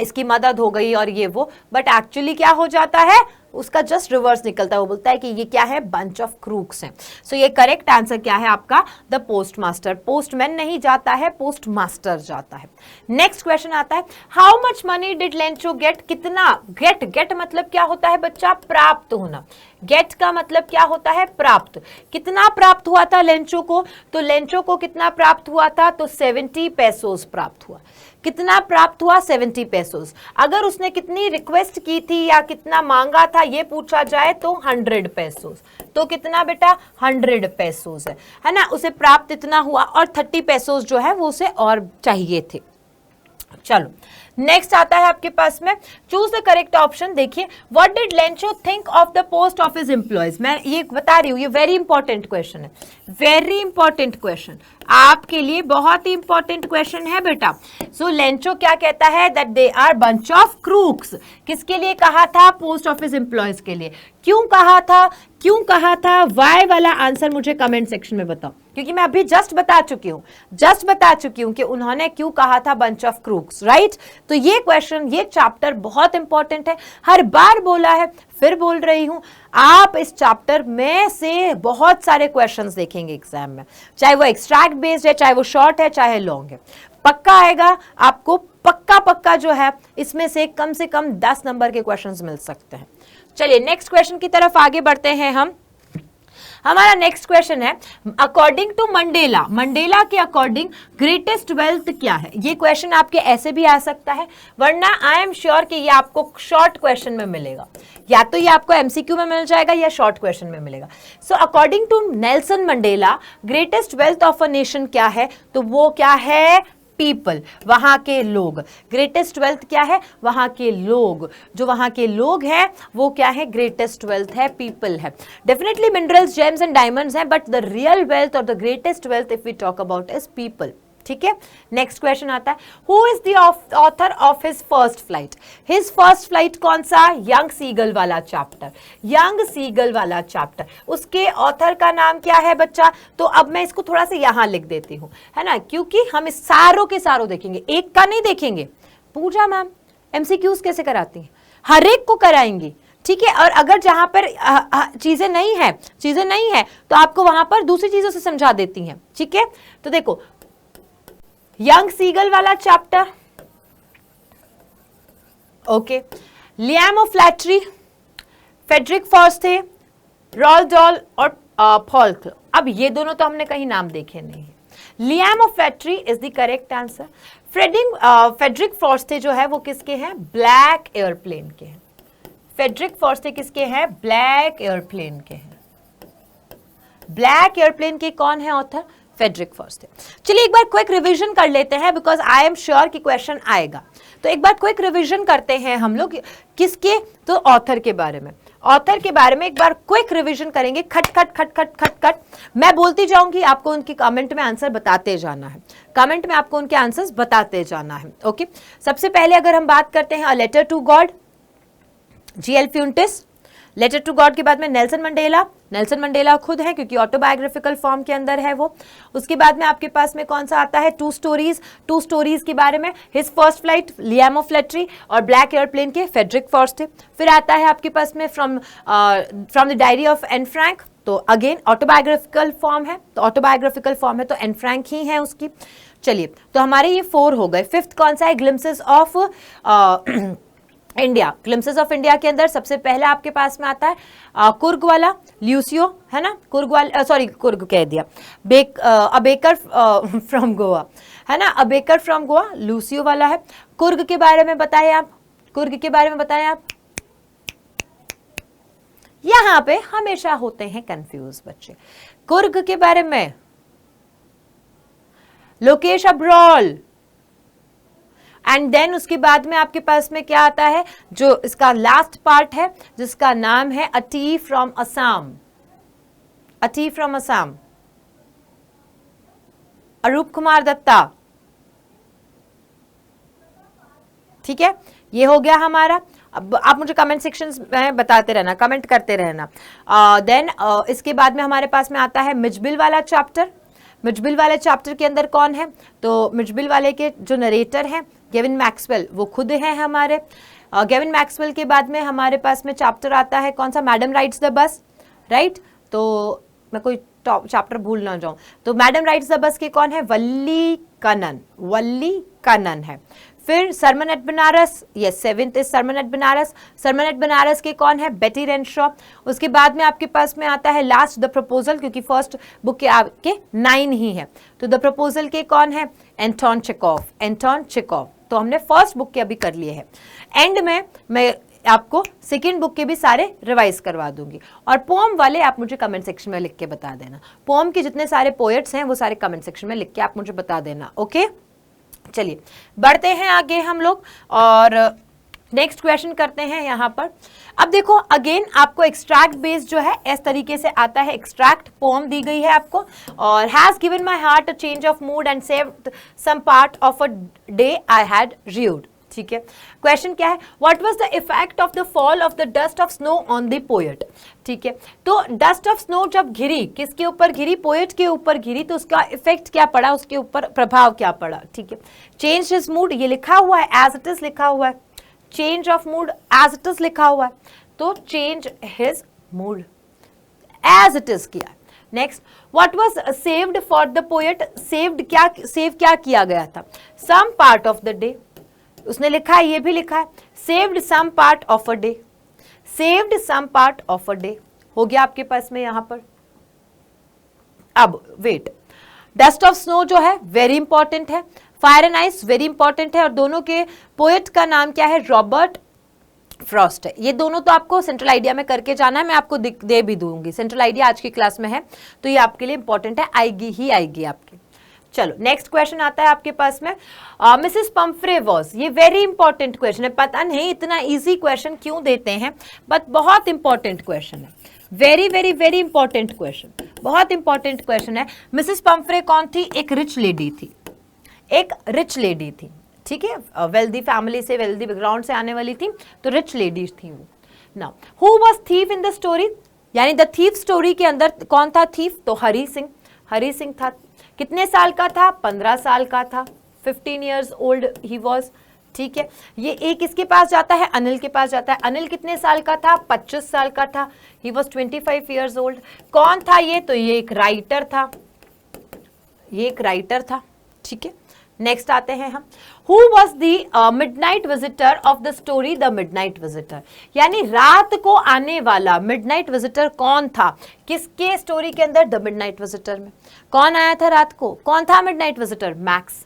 Speaker 1: इसकी मदद हो गई और ये वो, बट एक्चुअली क्या हो जाता है, उसका जस्ट रिवर्स निकलता है। वो बोलता है कि ये क्या है, बंच ऑफ क्रूक्स है। सो ये करेक्ट आंसर क्या है आपका? The post master. पोस्टमैन नहीं जाता है, पोस्ट मास्टर जाता है। नेक्स्ट क्वेश्चन आता है, how much money did Lencho get? कितना? गेट मतलब क्या होता है बच्चा? प्राप्त होना। गेट का मतलब क्या होता है? प्राप्त। कितना प्राप्त हुआ था लेंचो को? तो लेंचो को कितना प्राप्त हुआ था? तो 70 पेसोस प्राप्त हुआ। कितना प्राप्त हुआ? 70 पेसोस। अगर उसने कितनी रिक्वेस्ट की थी या कितना मांगा था ये पूछा जाए तो 100 पेसोस। तो कितना बेटा? 100 पेसोस है ना। उसे प्राप्त इतना हुआ और 30 पेसोस जो है वो उसे और चाहिए थे। चलो नेक्स्ट आता है आपके पास में, चूज द करेक्ट ऑप्शन। देखिए, what did Lencho think of the post office employees? मैं ये बता रही हूँ, ये वेरी इंपॉर्टेंट क्वेश्चन है, वेरी इंपॉर्टेंट क्वेश्चन, आपके लिए बहुत ही इंपॉर्टेंट क्वेश्चन है बेटा। सो लेंचो क्या कहता है? That they are bunch of crooks. किसके लिए कहा था? पोस्ट ऑफिस एम्प्लॉयज के लिए। क्यों कहा था? क्यों कहा था? वाई वाला आंसर मुझे कमेंट सेक्शन में बताओ, क्योंकि मैं अभी जस्ट बता चुकी हूं कि उन्होंने क्यों कहा था बंच ऑफ क्रूक्स, राइट? तो ये क्वेश्चन, ये चैप्टर बहुत इंपॉर्टेंट है, हर बार बोला है, फिर बोल रही हूं। आप इस चैप्टर में से बहुत सारे क्वेश्चंस देखेंगे एग्जाम में, चाहे वो एक्सट्रैक्ट बेस्ड है, चाहे वो शॉर्ट है, चाहे लॉन्ग है, पक्का आएगा आपको। पक्का जो है इसमें से कम 10 नंबर के क्वेश्चंस मिल सकते हैं। चलिए नेक्स्ट क्वेश्चन की तरफ आगे बढ़ते हैं हम। हमारा नेक्स्ट क्वेश्चन है, अकॉर्डिंग टू मंडेला के अकॉर्डिंग ग्रेटेस्ट वेल्थ क्या है? ये क्वेश्चन आपके ऐसे भी आ सकता है, वरना आई एम श्योर कि ये आपको शॉर्ट क्वेश्चन में मिलेगा, या तो ये आपको एमसीक्यू में मिल जाएगा या शॉर्ट क्वेश्चन में मिलेगा। So according to Nelson Mandela greatest wealth of a nation क्या है? तो वो क्या है? पीपल, वहां के लोग। ग्रेटेस्ट वेल्थ क्या है? वहां के लोग, जो वहां के लोग हैं वो क्या है? ग्रेटेस्ट वेल्थ है, पीपल है। Definitely minerals, gems and diamonds हैं, बट द रियल वेल्थ और the greatest wealth if we talk about is people. ठीक है, नेक्स्ट क्वेश्चन आता है, who is the author of his first flight? His first flight कौन सा? Young seagull वाला chapter, young seagull वाला chapter, उसके ऑथर का नाम क्या है बच्चा? तो अब मैं इसको थोड़ा सा यहां लिख देती हूं, है ना, क्योंकि हम इस सारों के सारों देखेंगे, एक का नहीं देखेंगे। पूजा मैम एमसीक्यूज कैसे कराती हैं? हर एक को कराएंगी, ठीक है। और अगर जहां पर चीजें नहीं है तो आपको वहां पर दूसरी चीजों से समझा देती हैं, ठीक है। तो देखो, यंग सीगल वाला chapter, okay, Liam O'Flaherty, Frederick Forsyth, Roald Dahl और फॉल्क। अब ये दोनों तो हमने कहीं नाम देखे नहीं है। Liam O'Flaherty is the correct answer. Frederick Forsyth जो है वो किसके हैं? ब्लैक एयरप्लेन के हैं। फेडरिक फॉर्स्थे किसके हैं? ब्लैक एयरप्लेन के हैं। ब्लैक एयरप्लेन के कौन है ऑथर? फेडरिक फॉर्स्थे। चलिए एक बार क्विक रिवीजन कर लेते हैं, बिकॉज आई एम श्योर कि क्वेश्चन आएगा। तो एक बार क्विक रिवीजन करते हैं हम लोग किसके? तो ऑथर के बारे में, ऑथर के बारे में एक बार क्विक रिवीजन करेंगे। खट खट खट खट खट खट मैं बोलती जाऊंगी, आपको उनकी कमेंट में आंसर बताते जाना है, कमेंट में आपको उनके आंसर्स बताते जाना है। ओके, सबसे पहले अगर हम बात करते हैं a letter to God, G L Fuentes. Letter to God के बाद में नेल्सन मंडेला खुद है, क्योंकि ऑटोबायोग्राफिकल फॉर्म के अंदर है वो। उसके बाद में आपके पास में कौन सा आता है? टू स्टोरीज के बारे में, his first flight Liam of flattery और ब्लैक एयरप्लेन के फेडरिक फॉर्स्थे। फिर आता है आपके पास में from the diary of Anne Frank, तो अगेन ऑटोबायोग्राफिकल फॉर्म है, तो ऑटोबायोग्राफिकल फॉर्म है तो एन फ्रैंक ही है उसकी। चलिए, तो हमारे ये 4 हो गए। फिफ्थ कौन सा है? Glimpses of India. Glimpses of India के अंदर सबसे पहला आपके पास में आता है कुर्ग वाला, ल्यूसियो, है ना, कुर्ग वाला, सॉरी कुर्ग कह दिया, अ बेकर फ्रॉम गोवा, है ना, a baker from Goa, Lucio वाला है। कुर्ग के बारे में बताएं आप, कुर्ग के बारे में बताएं आप। यहां पे हमेशा होते हैं कंफ्यूज बच्चे। कुर्ग के बारे में लोकेश अब्रोल, एंड देन उसके बाद में आपके पास में क्या आता है, जो इसका लास्ट पार्ट है जिसका नाम है a tea from Assam, a tea from Assam, Arup Kumar Datta. ठीक है, ये हो गया हमारा। अब आप मुझे कमेंट सेक्शन में बताते रहना, कमेंट करते रहना। देन इसके बाद में हमारे पास में आता है मिजबिल वाला चैप्टर। मिजबिल वाले चैप्टर के अंदर कौन है? तो मिजबिल वाले के जो नरेटर हैं गेविन मैक्सवेल, वो खुद हैं हमारे। गेविन मैक्सवेल के बाद में हमारे पास में चैप्टर आता है कौन सा? Madam rides the bus, right. तो मैं कोई चैप्टर भूल ना जाऊं, तो मैडम राइड्स द बस के कौन है? वल्ली कनन, वल्ली कनन है। फिर sermon at Benares, yes, 7th is sermon at Benares. Sermon at Benares के कौन है? बेटी रेनशॉ। उसके बाद में आपके पास में आता है लास्ट द प्रपोजल, क्योंकि फर्स्ट बुक के आपके 9 ही है, तो द प्रपोजल के कौन है? Anton Chekhov, Anton Chekhov. तो हमने फर्स्ट बुक के अभी कर लिए हैं। एंड में मैं आपको सेकेंड बुक के भी सारे रिवाइज करवा दूंगी। और पोम वाले आप मुझे कमेंट सेक्शन में लिख के बता देना। पोम के जितने सारे पोएट्स हैं वो सारे कमेंट सेक्शन में लिख के आप मुझे बता देना, ओके। चलिए बढ़ते हैं आगे हम लोग और नेक्स्ट क्वेश्चन करते हैं यहाँ पर। अब देखो अगेन आपको एक्सट्रैक्ट बेस्ड जो है इस तरीके से आता है। एक्सट्रैक्ट पोम दी गई है आपको, और has given my heart a change of mood and saved some part of a day I had rued. ठीक है, क्वेश्चन क्या है? What was the effect of the fall of the dust of snow on the poet. ठीक है, तो dust of snow जब घिरी, किसके ऊपर घिरी? पोएट के ऊपर घिरी, तो उसका इफेक्ट क्या पड़ा, उसके ऊपर प्रभाव क्या पड़ा? ठीक है, चेंज हिज मूड, ये लिखा हुआ है, एज इट इज लिखा हुआ है। Change of mood as it is लिखा हुआ है, तो change his mood as it is किया। Next, what was saved for the poet. Saved क्या, सेव क्या किया गया था? Some part of the day, उसने लिखा है, ये भी लिखा है, saved some part of a day, saved some part of a day हो गया आपके पास में यहां पर। अब वेट, डस्ट ऑफ स्नो जो है वेरी इंपॉर्टेंट है, fire and ice very important है, और दोनों के पोएट का नाम क्या है? रॉबर्ट फ्रॉस्ट है। ये दोनों तो आपको सेंट्रल आइडिया में करके जाना है, मैं आपको दे भी दूंगी। सेंट्रल आइडिया आज की क्लास में है, तो ये आपके लिए इंपॉर्टेंट है, आएगी ही आएगी आपकी। चलो नेक्स्ट क्वेश्चन आता है आपके पास में, मिसेस पंफ्रे वॉज, ये वेरी इंपॉर्टेंट क्वेश्चन है। पता नहीं इतना इजी क्वेश्चन क्यों देते हैं, बट बहुत इंपॉर्टेंट क्वेश्चन है, very very very important question, बहुत इंपॉर्टेंट क्वेश्चन है। मिसेस पंफ्रे कौन थी? एक रिच लेडी थी, एक रिच लेडी थी। ठीक है, वेल्दी फैमिली से, वेल्दी बैकग्राउंड से आने वाली थी, तो रिच लेडी थी वो। Now who was thief in the story, यानी द थीफ स्टोरी के अंदर कौन था थीफ? तो हरी सिंह, हरी सिंह था। कितने साल का था? 15 साल का था, 15 years old ही वॉज। ठीक है, ये एक इसके पास जाता है, अनिल के पास जाता है। अनिल कितने साल का था? 25 साल का था, ही वॉज 25 years old। कौन था ये? तो ये एक राइटर था, ये एक राइटर था। ठीक है, नेक्स्ट आते हैं हम, who was the midnight visitor of the story the midnight visitor, यानी रात को आने वाला मिडनाइट विजिटर कौन था? किसके स्टोरी के अंदर? द मिडनाइट विजिटर में कौन आया था रात को? कौन था मिडनाइट विजिटर? मैक्स।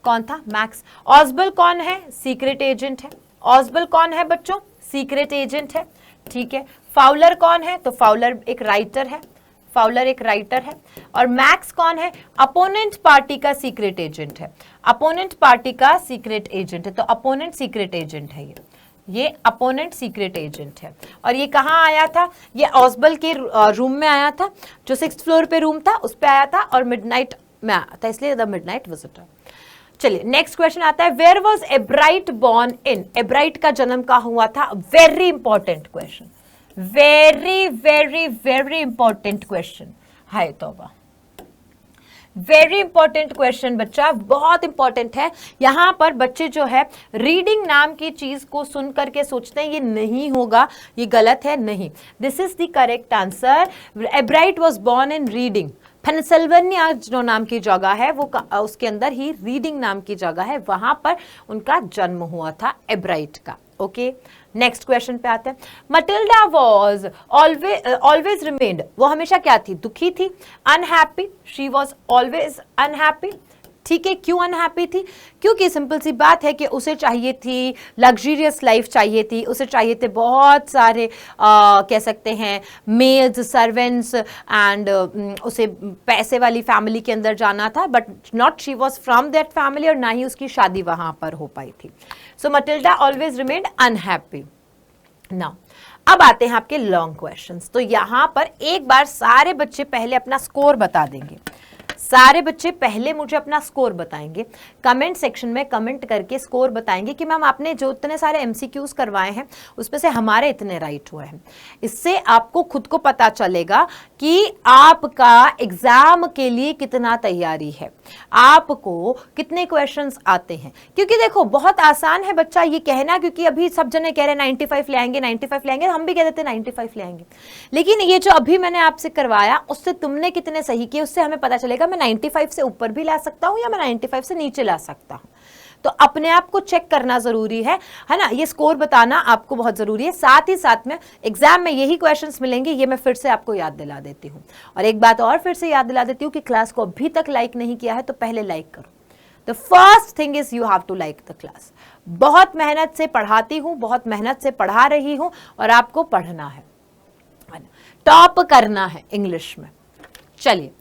Speaker 1: कौन था? मैक्स। ऑस्बल कौन है? सीक्रेट एजेंट है। ऑस्बल कौन है बच्चों? सीक्रेट एजेंट है। ठीक है, फाउलर कौन है? तो फाउलर एक राइटर है, फाउलर एक राइटर है। और मैक्स कौन है? अपोनेंट पार्टी का सीक्रेट एजेंट है, अपोनेंट पार्टी का सीक्रेट एजेंट है। तो अपोनेंट सीक्रेट एजेंट है ये अपोनेंट सीक्रेट एजेंट है। और ये कहाँ आया था? ये ऑस्बल के रूम में आया था, जो 6th फ्लोर पे रूम था उस पे आया था, और मिडनाइट में आया था, इसलिए द मिडनाइट विजिटर। चलिए नेक्स्ट क्वेश्चन आता है, where was Ebright born in. Ebright का जन्म कहाँ हुआ था? Very important question, very very very important question. हाय तौबा, वेरी इंपॉर्टेंट क्वेश्चन बच्चा, बहुत इंपॉर्टेंट है। यहां पर बच्चे जो है रीडिंग नाम की चीज को सुन करके सोचते हैं ये नहीं होगा, ये गलत है, नहीं, this is the correct answer. एब्राइट was born in reading, Pennsylvania जो नाम की जगह है वो उसके अंदर ही रीडिंग नाम की जगह है, वहां पर उनका जन्म हुआ था एब्राइट का। ओके, नेक्स्ट क्वेश्चन पे आते हैं। मटिल्डा वॉज ऑलवेज रिमेन्ड, वो हमेशा क्या थी, दुखी थी, unhappy, she was always unhappy. ठीक है, क्यों अनहैप्पी थी? क्योंकि सिंपल सी बात है कि उसे चाहिए थी लग्जरियस लाइफ, चाहिए थी उसे, चाहिए थे बहुत सारे कह सकते हैं मेल्स, सर्वेंट्स एंड उसे पैसे वाली फैमिली के अंदर जाना था, but not she was from that family, और ना ही उसकी शादी वहां पर हो पाई थी। So Matilda always remained unhappy. Now अब आते हैं आपके लॉन्ग क्वेश्चंस। तो यहां पर एक बार सारे बच्चे पहले अपना स्कोर बता देंगे, सारे बच्चे पहले मुझे अपना स्कोर बताएंगे, कमेंट सेक्शन में कमेंट करके स्कोर बताएंगे कि मैम आपने जो इतने सारे एमसीक्यूज करवाए हैं उसमें से हमारे इतने राइट हुए हैं। इससे आपको खुद को पता चलेगा कि आपका एग्जाम के लिए कितना तैयारी है, आपको कितने क्वेश्चंस आते हैं। क्योंकि देखो बहुत आसान है बच्चा ये कहना, क्योंकि अभी सब जने कह रहे हैं 95 ले आएंगे, 95 ले आएंगे, हम भी कह देते हैं 95 ले आएंगे, लेकिन ये जो अभी मैंने आपसे करवाया उससे तुमने कितने सही किए उससे हमें पता चलेगा मैं 95 से ऊपर भी ला सकता हूं या मैं 95 से नीचे ला सकता हूं। तो अपने आप को चेक करना जरूरी है ना, ये स्कोर बताना आपको बहुत जरूरी है। साथ ही साथ में एग्जाम में यही क्वेश्चंस मिलेंगे, ये मैं फिर से आपको याद दिला देती हूँ। और एक बात और फिर से याद दिला देती हूँ कि क्लास को अभी तक लाइक नहीं किया है तो पहले लाइक करो। The first thing is you have to like the class. बहुत मेहनत से पढ़ाती हूँ, बहुत मेहनत से पढ़ा रही हूँ, और आपको पढ़ना है, टॉप करना है इंग्लिश में। चलिए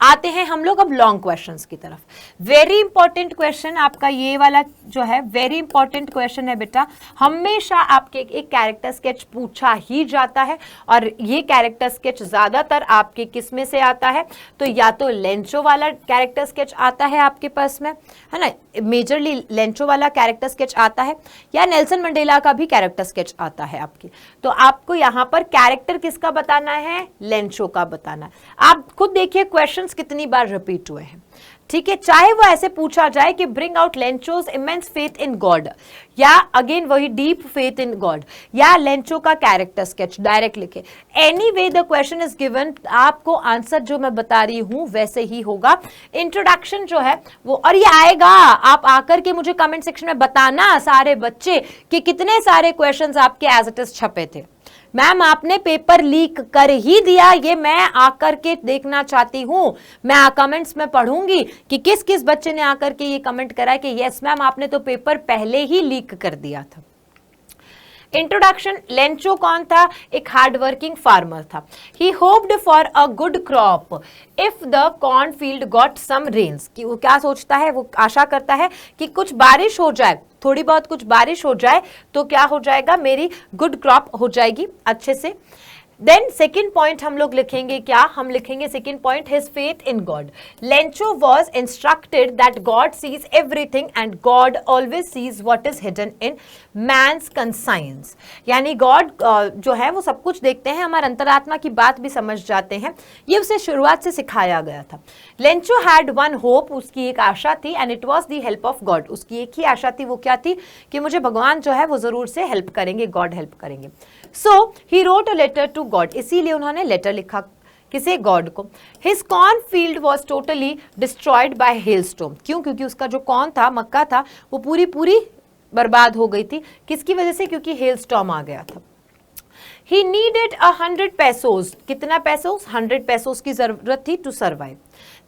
Speaker 1: आते हैं हम लोग अब लॉन्ग क्वेश्चंस की तरफ। वेरी इंपॉर्टेंट क्वेश्चन आपका ये वाला जो है, वेरी इंपॉर्टेंट क्वेश्चन है बेटा। हमेशा आपके एक कैरेक्टर स्केच पूछा ही जाता है, और ये कैरेक्टर स्केच ज्यादातर आपके किस में से आता है, तो या तो लेंचो वाला कैरेक्टर स्केच आता है आपके पास में, है ना, मेजरली लेंचो वाला कैरेक्टर स्केच आता है, या नेल्सन मंडेला का भी कैरेक्टर स्केच आता है आपकी। तो आपको यहाँ पर कैरेक्टर किसका बताना है, लेंचो का बताना है। आप खुद देखिए क्वेश्चन कितनी बार रिपीट हुए हैं, ठीक है। चाहे वो ऐसे पूछा जाए कि bring out Lencho's immense faith in God, या अगेन वही डीप फेथ इन गॉड, या लेंचो का कैरेक्टर स्केच डायरेक्ट लिखे, anyway the question is given, आपको आंसर जो मैं बता रही हूं वैसे ही होगा। इंट्रोडक्शन जो है वो, और ये आएगा, आप आकर के मुझे कमेंट सेक्शन में बताना सारे बच्चे कि कितने सारे क्वेश्चंस आपके एज इट इज छपे थे। मैम आपने पेपर लीक कर ही दिया, ये मैं आकर के देखना चाहती हूं। मैं कमेंट्स में पढ़ूंगी कि किस किस बच्चे ने आकर के ये कमेंट करा कि यस मैम आपने तो पेपर पहले ही लीक कर दिया था। इंट्रोडक्शन, लेंचो कौन था, एक हार्डवर्किंग फार्मर था। He hoped for a good crop if the corn field got some rains, कि वो क्या सोचता है, वो आशा करता है कि कुछ बारिश हो जाए, थोड़ी बहुत कुछ बारिश हो जाए तो क्या हो जाएगा, मेरी गुड क्रॉप हो जाएगी अच्छे से। देन सेकेंड पॉइंट हम लोग लिखेंगे क्या, हम लिखेंगे second point his faith in God. Lencho was instructed that God sees everything and God always sees what is hidden in man's conscience, यानी गॉड जो है वो सब कुछ देखते हैं, हमारे अंतरात्मा की बात भी समझ जाते हैं, ये उसे शुरुआत से सिखाया गया था। लेंचो हैड वन होप, उसकी एक आशा थी, and it was the help of God, उसकी एक ही आशा थी, वो क्या थी कि मुझे भगवान जो है वो जरूर से हेल्प करेंगे, गॉड हेल्प करेंगे। So he wrote a letter to God, इसीलिए उन्होंने लेटर लिखा किसे, गॉड को। His corn field was totally destroyed by hailstorm, क्यों, क्योंकि उसका जो कॉर्न था, मक्का था, वो पूरी पूरी बर्बाद हो गई थी, किसकी वजह से, क्योंकि हेलस्टॉर्म आ गया था। He needed 100 pesos, कितना पैसोस, 100 pesos की जरूरत थी to survive.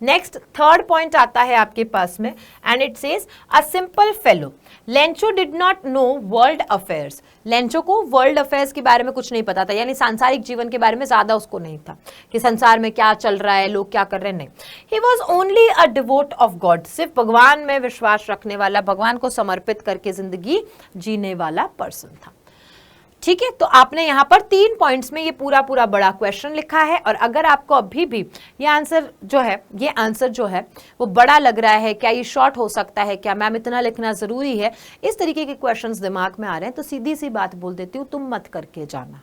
Speaker 1: Next third point आता है आपके पास में, and it says a simple fellow, Lencho did not know world affairs, Lencho को वर्ल्ड अफेयर्स के बारे में कुछ नहीं पता था, यानी सांसारिक जीवन के बारे में ज्यादा उसको नहीं था कि संसार में क्या चल रहा है, लोग क्या कर रहे हैं, नहीं। He was only a devote of God, सिर्फ भगवान में विश्वास रखने वाला, भगवान को समर्पित करके जिंदगी जीने वाला पर्सन था। ठीक है, तो आपने यहां पर 3 पॉइंट्स में ये पूरा पूरा बड़ा क्वेश्चन लिखा है, और अगर आपको अभी भी ये आंसर जो है वो बड़ा लग रहा है, क्या ये शॉर्ट हो सकता है, क्या मैम इतना लिखना जरूरी है, इस तरीके के क्वेश्चंस दिमाग में आ रहे हैं, तो सीधी सी बात बोल देती हूँ, तुम मत करके जाना,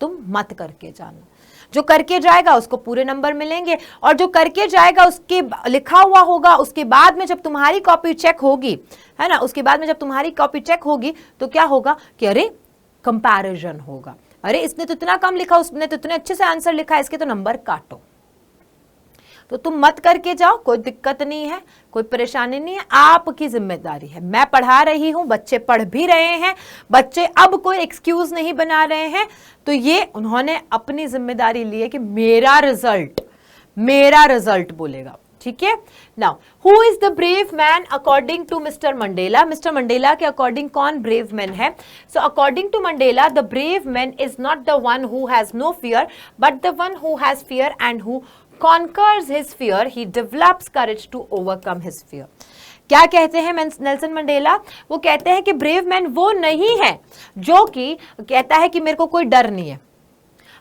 Speaker 1: तुम मत करके जाना। जो करके जाएगा उसको पूरे नंबर मिलेंगे, और जो करके जाएगा उसके लिखा हुआ होगा, उसके बाद में जब तुम्हारी कॉपी चेक होगी, है ना, उसके बाद में जब तुम्हारी कॉपी चेक होगी तो क्या होगा कि अरे कंपैरिजन होगा, अरे इसने तो इतना कम लिखा, उसने तो इतने अच्छे से आंसर लिखा, इसके तो नंबर काटो। तो तुम मत करके जाओ, कोई दिक्कत नहीं है, कोई परेशानी नहीं है, आपकी जिम्मेदारी है। मैं पढ़ा रही हूं, बच्चे पढ़ भी रहे हैं, बच्चे अब कोई एक्सक्यूज नहीं बना रहे हैं, तो ये उन्होंने अपनी जिम्मेदारी ली है कि मेरा रिजल्ट बोलेगा, ठीक है। Now who is the brave man according to mister Mandela? Mister Mandela के अकॉर्डिंग कौन ब्रेव मैन है? So according to Mandela, the brave man is not the one who has no fear, but the one who has fear and who conquers his fear. He develops courage to overcome his fear. क्या कहते हैं Nelson Mandela? वो कहते हैं कि brave man वो नहीं है जो कि कहता है कि मेरे को कोई डर नहीं है,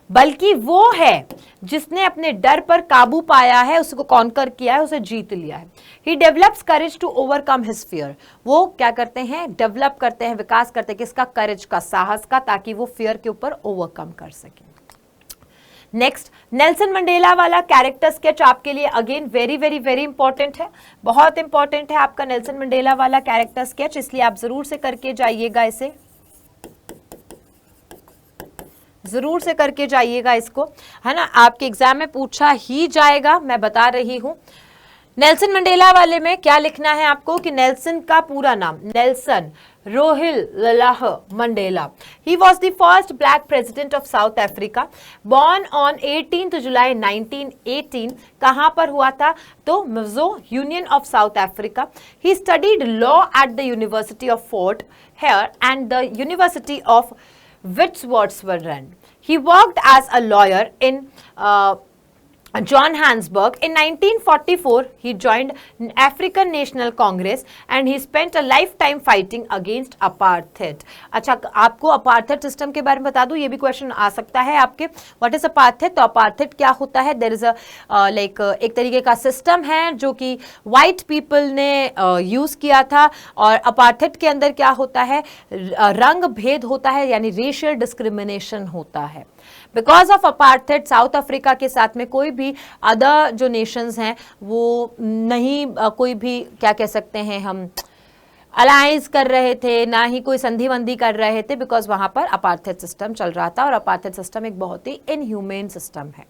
Speaker 1: बल्कि वो है जिसने अपने डर पर काबू पाया है, उसको कॉन्कर किया है, उसे जीत लिया है। He develops courage to overcome his fear. वो क्या करते हैं? डेवलप करते हैं, विकास करते हैं किसका? करेज का, साहस का, ताकि वो फियर के ऊपर ओवरकम कर सके। नेक्स्ट, नेल्सन मंडेला वाला कैरेक्टर स्केच आपके लिए again very very very important है, बहुत इंपॉर्टेंट है आपका नेल्सन मंडेला वाला कैरेक्टर स्केच, इसलिए आप जरूर से करके जाइएगा, इसे जरूर से करके जाइएगा इसको, है ना। आपके एग्जाम में पूछा ही जाएगा, मैं बता रही हूं। नेल्सन मंडेला वाले में क्या लिखना है आपको कि नेल्सन का पूरा नाम Nelson Rolihlahla Mandela. He was the first black president of South Africa, born on 18th July 1918। कहाँ पर हुआ था? तो Mizo union of South Africa. He studied law at the University of Fort Hare and the University of Witwatersrand. He worked as a lawyer in Johannesburg. In 1944, he joined African National Congress and he spent a lifetime fighting against apartheid. अच्छा, आपको apartheid system के बारे में बता दूं, ये भी question आ सकता है आपके। What is apartheid? तो अपार्थेड क्या होता है? देयर इज अ लाइक एक तरीके का सिस्टम है जो कि वाइट पीपल ने यूज किया था, और अपार्थेड के अंदर क्या होता है? रंग भेद होता है, यानी रेशियल डिस्क्रिमिनेशन होता है। Because of apartheid south Africa के साथ में कोई भी अदर जो नेशंस हैं वो नहीं कोई भी क्या कह सकते हैं हम अलायंस कर रहे थे, ना ही कोई संधि वंधि कर रहे थे, बिकॉज वहां पर अपार्थेड सिस्टम चल रहा था, और अपार्थेड सिस्टम एक बहुत ही इनह्यूमेन सिस्टम है।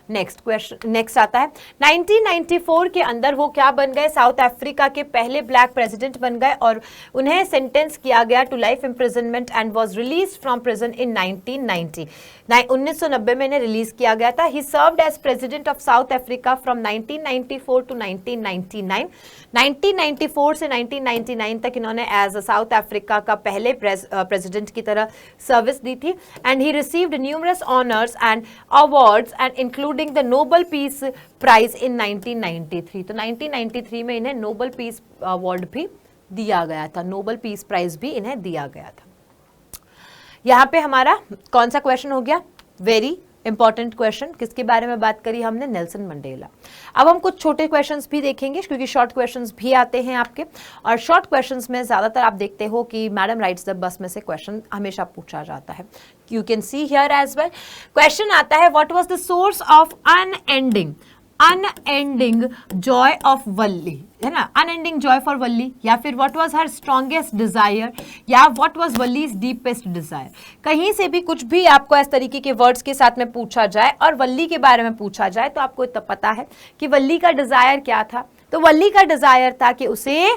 Speaker 1: नेक्स्ट क्वेश्चन, नेक्स्ट आता है 1994 के अंदर वो क्या बन गए? साउथ अफ्रीका के पहले ब्लैक प्रेसिडेंट बन गए, और उन्हें सेंटेंस किया गया to life imprisonment and was released from prison in 1990। 1990 में इन्हें रिलीज किया गया था। He served as president of South Africa from 1994 to 1999। 1994 से 1999 तक इन्होंने एज साउथ अफ्रीका का पहले प्रेसिडेंट की तरह सर्विस दी थी। And he received numerous honours and awards and including the Nobel peace prize in 1993। तो 1993 में इन्हें नोबेल पीस अवार्ड भी दिया गया था, नोबेल पीस प्राइज भी इन्हें दिया गया था। यहां पे हमारा कौन सा क्वेश्चन हो गया? Very important question. किसके बारे में बात करी हमने? Nelson Mandela. अब हम कुछ छोटे क्वेश्चंस भी देखेंगे, क्योंकि शॉर्ट क्वेश्चंस भी आते हैं आपके, और शॉर्ट क्वेश्चंस में ज्यादातर आप देखते हो कि मैडम राइट्स द बस में से क्वेश्चन हमेशा पूछा जाता है। You can see here as well. Question आता है, what was the source of unending joy of Valli, है ना, अनएंडिंग जॉय फॉर वल्ली, या फिर what was her strongest desire, या what was Valli's deepest desire. कहीं से भी कुछ भी आपको इस तरीके के वर्ड्स के साथ में पूछा जाए और वल्ली के बारे में पूछा जाए, तो आपको इतना पता है कि वल्ली का डिजायर क्या था। तो वल्ली का डिजायर था कि उसे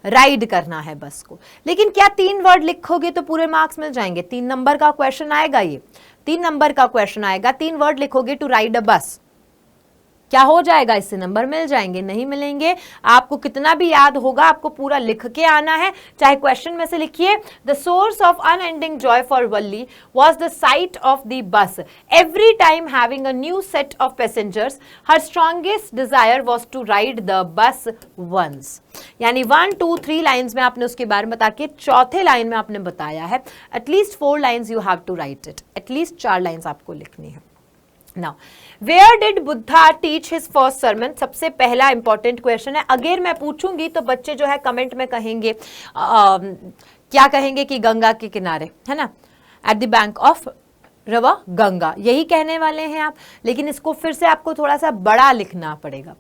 Speaker 1: राइड करना है बस को। लेकिन क्या 3 वर्ड लिखोगे तो पूरे मार्क्स मिल जाएंगे? 3 नंबर का क्वेश्चन आएगा, ये 3 नंबर का क्वेश्चन आएगा। 3 वर्ड लिखोगे टू राइड अ बस, क्या हो जाएगा? इससे नंबर मिल जाएंगे? नहीं मिलेंगे। आपको कितना भी याद होगा, आपको पूरा लिख के आना है। चाहे क्वेश्चन में से लिखिए, the source of unending joy for Valli was the sight of the bus every time having a new set of passengers, her strongest desire was to ride the bus once. यानी 1 2 3 लाइन्स में आपने उसके बारे में बता के चौथे लाइन में आपने बताया है at least 4 lines you have to write it, at least 4 lines आपको लिखनी है। Now, where did Buddha teach his first sermon? सबसे पहला इंपॉर्टेंट क्वेश्चन है। अगर मैं पूछूंगी तो बच्चे जो है कमेंट में कहेंगे क्या कहेंगे कि गंगा के किनारे, है ना, at the bank of river Ganga, यही कहने वाले हैं आप। लेकिन इसको फिर से आपको थोड़ा सा बड़ा लिखना पड़ेगा।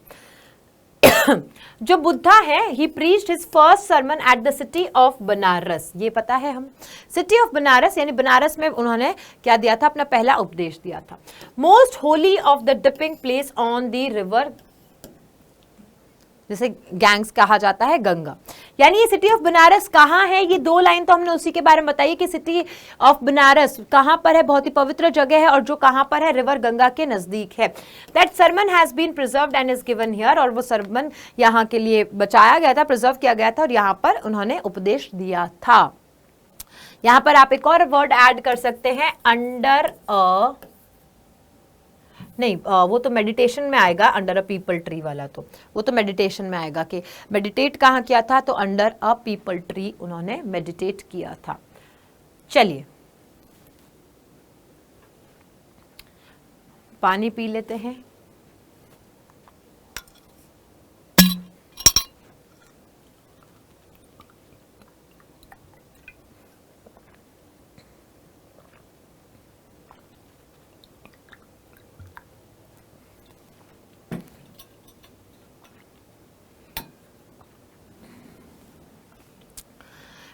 Speaker 1: जो बुद्धा है he preached his first sermon at the city of Banaras, ये पता है हम, सिटी ऑफ बनारस यानी बनारस में उन्होंने क्या दिया था, अपना पहला उपदेश दिया था। Most Holi of the dipping place on the river, जिसे गैंग्स कहा जाता है, गंगा। यानी ये सिटी ऑफ बनारस कहाँ है, ये 2 लाइन तो हमने उसी के बारे में बताई कि सिटी ऑफ बनारस कहाँ पर है, बहुत ही पवित्र जगह है और जो कहाँ पर है, रिवर गंगा के नजदीक है। That sermon has been preserved and is given here, और वो सरमन यहाँ के लिए बचाया गया था, प्रिजर्व किया गया था और यहाँ पर उन्होंने उपदेश दिया था। यहाँ पर आप एक और वर्ड ऐड कर सकते हैं, अंडर अ, नहीं वो तो मेडिटेशन में आएगा, अंडर अ पीपल ट्री वाला तो वो तो मेडिटेशन में आएगा कि मेडिटेट कहाँ किया था, तो अंडर अ पीपल ट्री उन्होंने मेडिटेट किया था। चलिए पानी पी लेते हैं।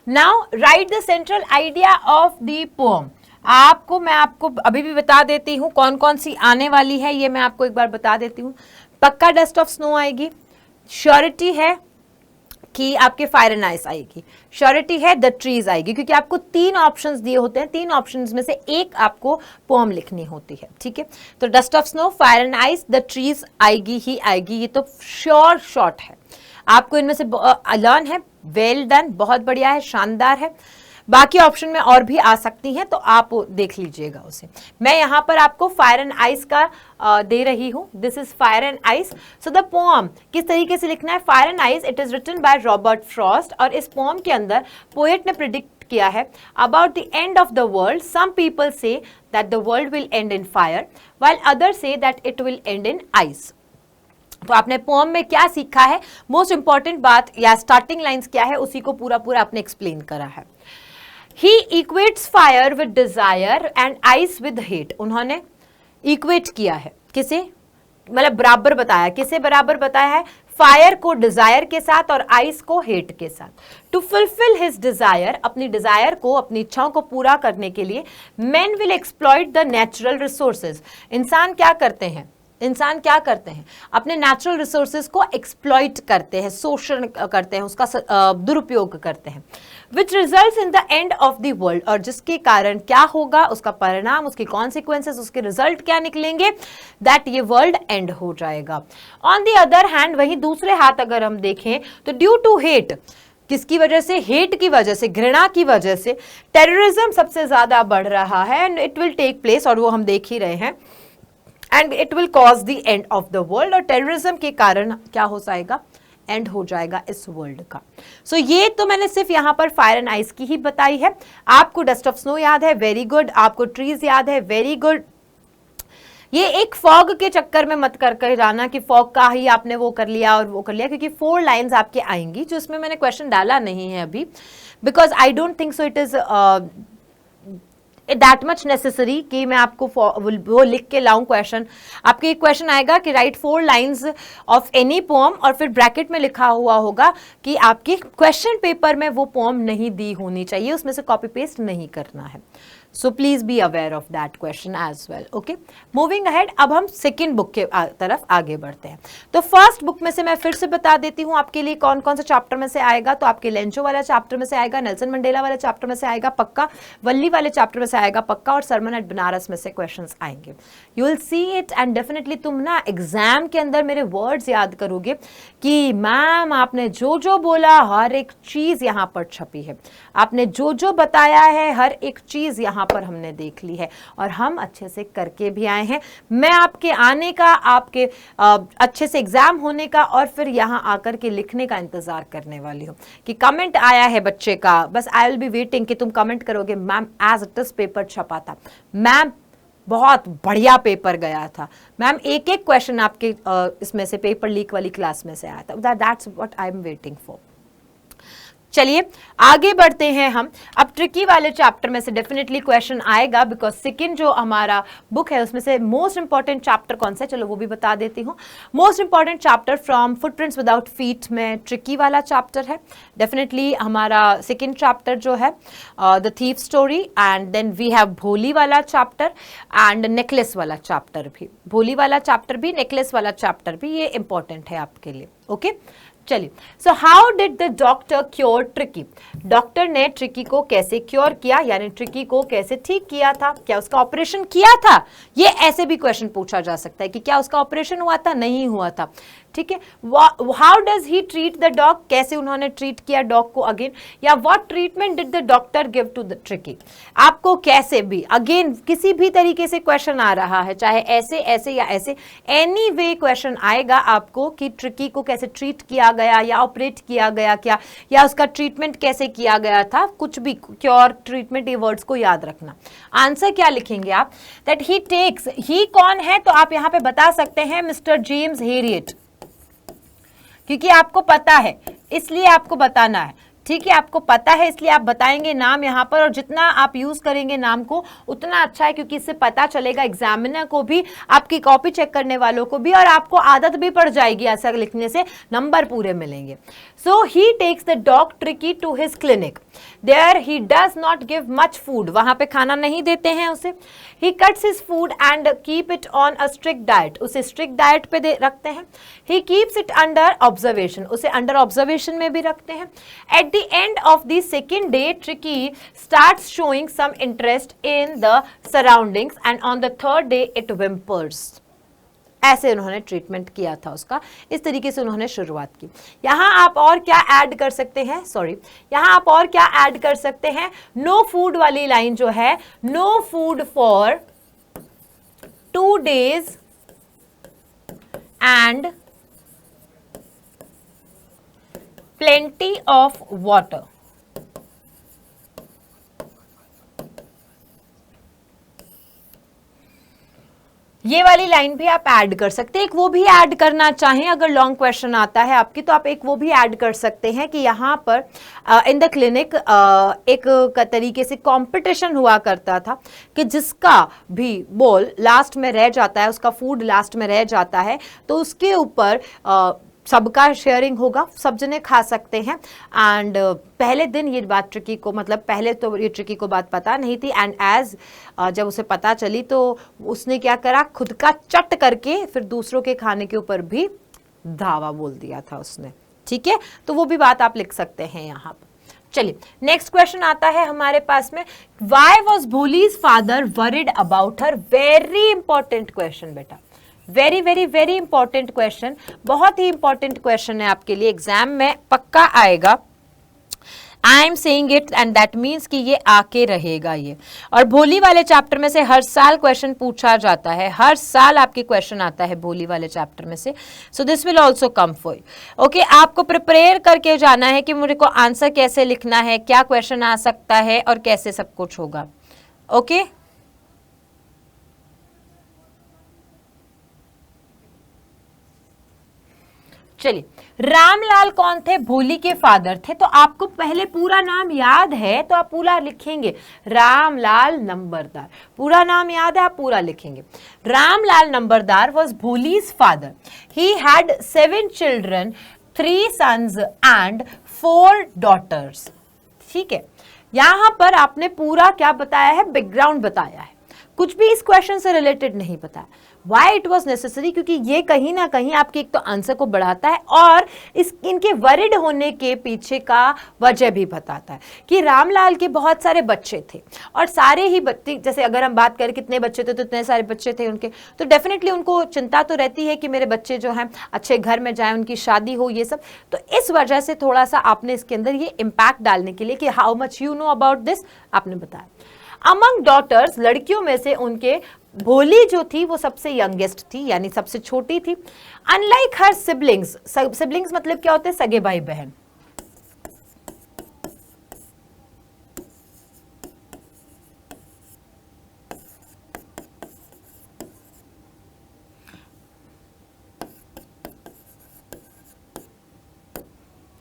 Speaker 1: Now right the central idea of the pome. मैं आपको अभी भी बता देती हूँ कौन कौन सी आने वाली है, ये मैं आपको एक बार बता देती हूँ। पक्का डस्ट ऑफ स्नो आएगी, श्योरिटी है कि आपके फायर एंड आइस आएगी, श्योरिटी है द ट्रीज आएगी, क्योंकि आपको 3 ऑप्शंस दिए होते हैं, 3 ऑप्शंस में से एक आपको पोम लिखनी होती है, ठीक है। तो dust of snow, fire and ice, the trees आएगी ही आएगी, ये तो श्योर शॉट है। आपको इनमें से लर्न है, वेल डन, बहुत बढ़िया है, शानदार है। बाकी ऑप्शन में और भी आ सकती हैं तो आप देख लीजिएगा उसे। मैं यहाँ पर आपको फायर एंड आइस का दे रही हूँ, this is fire and ice. So the poem किस तरीके से लिखना है, fire and ice, it is written by Robert Frost, और इस पोम के अंदर पोएट ने प्रिडिक्ट किया है about the end of the world. Some people say that the world will end in fire while others say that it will end in ice. तो आपने pome में क्या सीखा है, मोस्ट इंपॉर्टेंट बात या स्टार्टिंग लाइंस क्या है, उसी को पूरा पूरा आपने एक्सप्लेन करा है। He equates fire with desire and ice with hate. उन्होंने इक्वेट किया है, किसे, मतलब बराबर बताया, किसे बराबर बताया है, फायर को डिजायर के साथ और आइस को हेट के साथ। टू फुलफिल हिज डिजायर, अपनी डिजायर को, अपनी इच्छाओं को पूरा करने के लिए, men will exploit the natural resources. इंसान क्या करते हैं, अपने नेचुरल रिसोर्सेज को एक्सप्लॉइट करते हैं, शोषण करते हैं, उसका दुरुपयोग करते हैं। Which results in the end of the world, और जिसके कारण क्या होगा, उसका परिणाम, उसके कॉन्सिक्वेंसेस, उसके रिजल्ट क्या निकलेंगे, दैट ये वर्ल्ड एंड हो जाएगा। ऑन द अदर हैंड, वहीं दूसरे हाथ अगर हम देखें तो ड्यू टू हेट, किसकी वजह से, हेट की वजह से, घृणा की वजह से टेररिज्म सबसे ज्यादा बढ़ रहा है, and it will take place, और वो हम देख ही रहे हैं, and it will cause the end of the world. और टेररिज्म के कारण क्या हो जाएगा, एंड हो जाएगा इस वर्ल्ड का। सो ये तो मैंने सिर्फ यहाँ पर फायर एंड आइस की ही बताई है। आपको डस्ट ऑफ स्नो याद है, वेरी गुड। आपको ट्रीज याद है, वेरी गुड। ये एक फॉग के चक्कर में मत कर जाना कि फॉग का ही आपने वो कर लिया और वो कर लिया, क्योंकि 4 लाइंस आपके आएंगी, जो इसमें मैंने क्वेश्चन डाला नहीं है अभी, because I don't think so it is that much necessary कि मैं आपको वो लिख के लाऊं क्वेश्चन। आपके एक क्वेश्चन आएगा कि write 4 lines of any poem, और फिर ब्रैकेट में लिखा हुआ होगा कि आपके क्वेश्चन पेपर में वो पोम नहीं दी होनी चाहिए, उसमें से कॉपी पेस्ट नहीं करना है। So please be aware of that question as well. Okay, moving ahead, अब हम सेकेंड बुक के तरफ आगे बढ़ते हैं। तो फर्स्ट बुक में से मैं फिर से बता देती हूँ आपके लिए कौन कौन सा चैप्टर में से आएगा। तो आपके लेंचो वाला चैप्टर में से आएगा, नेल्सन मंडेला वाले चैप्टर में से आएगा पक्का, वल्ली वाले चैप्टर में से आएगा पक्का, और सरमन एट बनारस में से क्वेश्चंस आएंगे। You will see it, and definitely तुम ना एग्जाम के अंदर मेरे वर्ड्स याद करोगे कि मैम आपने जो जो बोला हर एक चीज यहाँ पर छपी है, आपने जो जो बताया है हर एक चीज यहाँ पर हमने देख ली है, और हम अच्छे से करके भी आए हैं। मैं आपके आने का, आपके अच्छे से एग्जाम होने का, और फिर यहाँ आकर के लिखने का इंतजार करने वाली हूँ कि कमेंट आया है बच्चे का, बस आई विल बी वेटिंग कि तुम कमेंट करोगे ma'am as it is paper छपा था, मैम बहुत बढ़िया पेपर गया था, मैम एक एक क्वेश्चन आपके इसमें से पेपर लीक वाली क्लास में से आया था। That's what I am waiting for. चलिए आगे बढ़ते हैं हम। अब ट्रिकी वाले चैप्टर में से डेफिनेटली क्वेश्चन आएगा, बिकॉज सेकंड जो हमारा बुक है उसमें से मोस्ट इंपॉर्टेंट चैप्टर कौन सा है, चलो वो भी बता देती हूँ। Most important chapter from footprints without feet में ट्रिकी वाला चैप्टर है। डेफिनेटली हमारा सेकंड चैप्टर जो है the thief story, and then we have Bholi वाला चैप्टर एंड नेकलेस वाला चैप्टर भी। भोली वाला चैप्टर भी, नेकलेस वाला चैप्टर भी, ये इंपॉर्टेंट है आपके लिए। ओके चलिए, so how did the doctor cure tricky. Doctor ने ट्रिकी को कैसे क्योर किया, यानी ट्रिकी को कैसे ठीक किया था, क्या उसका ऑपरेशन किया था। ये ऐसे भी क्वेश्चन पूछा जा सकता है कि क्या उसका ऑपरेशन हुआ था, नहीं हुआ था। ठीक है, how does he treat the dog, कैसे उन्होंने ट्रीट किया डॉग को अगेन, या what treatment did the doctor give to the Tricki. आपको कैसे भी, अगेन किसी भी तरीके से क्वेश्चन आ रहा है, चाहे ऐसे ऐसे या ऐसे, एनी वे क्वेश्चन आएगा आपको कि ट्रिकी को कैसे ट्रीट किया गया या ऑपरेट किया गया क्या, या उसका ट्रीटमेंट कैसे किया गया था, कुछ भी क्योर, ट्रीटमेंट, ये वर्ड्स को याद रखना। आंसर क्या लिखेंगे आप, दैट ही टेक्स, ही कौन है, तो आप यहां पे बता सकते हैं मिस्टर जेम्स हेरियट, क्योंकि आपको पता है इसलिए आपको बताना है। ठीक है, आपको पता है इसलिए आप बताएंगे नाम यहाँ पर, और जितना आप यूज करेंगे नाम को उतना अच्छा है, क्योंकि इससे पता चलेगा एग्जामिनर को भी, आपकी कॉपी चेक करने वालों को भी, और आपको आदत भी पड़ जाएगी ऐसा लिखने से, नंबर पूरे मिलेंगे। So he takes the dog Tricki to his clinic, there he does not give much food, वहां पे खाना नहीं देते हैं उसे। He cuts his food and keep it on a strict diet, उसे स्ट्रिक्ट डाइट पे रखते हैं। He keeps it under observation, उसे अंडर ऑब्जर्वेशन में भी रखते हैं। At the end of the second day, Tricky starts showing some interest in the surroundings, and on the third day it whimpers. ऐसे उन्होंने ट्रीटमेंट किया था उसका, इस तरीके से उन्होंने शुरुआत की। यहां आप और क्या ऐड कर सकते हैं, सॉरी, यहां आप और क्या ऐड कर सकते हैं, नो फूड वाली लाइन जो है, no food for 2 days and plenty of water। ये वाली लाइन भी आप ऐड कर सकते हैं। एक वो भी ऐड करना चाहें, अगर लॉन्ग क्वेश्चन आता है आपकी, तो आप एक वो भी ऐड कर सकते हैं कि यहाँ पर इन द क्लिनिक एक तरीके से कंपटीशन हुआ करता था कि जिसका भी बोल लास्ट में रह जाता है, उसका फूड लास्ट में रह जाता है, तो उसके ऊपर सबका शेयरिंग होगा, सब जने खा सकते हैं। एंड पहले दिन ये बात ट्रिकी को, मतलब पहले तो ये ट्रिकी को बात पता नहीं थी, एंड एज जब उसे पता चली तो उसने क्या करा, खुद का चट करके फिर दूसरों के खाने के ऊपर भी धावा बोल दिया था उसने। ठीक है, तो वो भी बात आप लिख सकते हैं यहाँ पर। चलिए नेक्स्ट क्वेश्चन आता है हमारे पास में, why was Bholi's father worried about her. Very important question बेटा, very very very important question, बहुत ही इंपॉर्टेंट क्वेश्चन है आपके लिए, एग्जाम में पक्का आएगा। I am saying it and that means कि ये आके रहेगा ये। और भोली वाले चैप्टर में से हर साल क्वेश्चन पूछा जाता है, हर साल आपके क्वेश्चन आता है भोली वाले चैप्टर में से। So this will also come for you. Okay, आपको प्रिपेयर करके जाना है कि मुझे को आंसर कैसे लिखना है, क्या क्वेश्चन आ सकता है और कैसे सब कुछ होगा। ओके चलिए, रामलाल कौन थे, भोली के फादर थे। तो आपको पहले पूरा नाम याद है तो आप पूरा लिखेंगे, रामलाल नंबरदार। पूरा नाम याद है, आप पूरा लिखेंगे। Ramlal Numberdar was Bholi's father. He had 7 children, 3 sons and 4 daughters। ठीक है, यहां पर आपने पूरा क्या बताया है, बैकग्राउंड बताया है, कुछ भी इस क्वेश्चन से रिलेटेड नहीं बताया। वाई इट वॉज नेसेसरी, क्योंकि ये कहीं ना कहीं आपके एक तो आंसर को बढ़ाता है और इनके वरिड होने के पीछे का वजह भी बताता है कि रामलाल के बहुत सारे बच्चे थे, और सारे ही बच्चे, जैसे अगर हम बात करें कितने बच्चे थे तो इतने सारे बच्चे थे उनके, तो डेफिनेटली उनको चिंता तो रहती है कि मेरे बच्चे जो हैं अच्छे घर में जाएं, उनकी शादी हो, ये सब। तो इस वजह से थोड़ा सा आपने इसके अंदर ये इम्पैक्ट डालने के लिए कि how much you know about this आपने बताया। अमंग डॉटर्स, लड़कियों में से उनके भोली जो थी वो सबसे यंगेस्ट थी, यानी सबसे छोटी थी। अनलाइक हर सिबलिंग्स, सिबलिंग्स मतलब क्या होते हैं, सगे भाई बहन।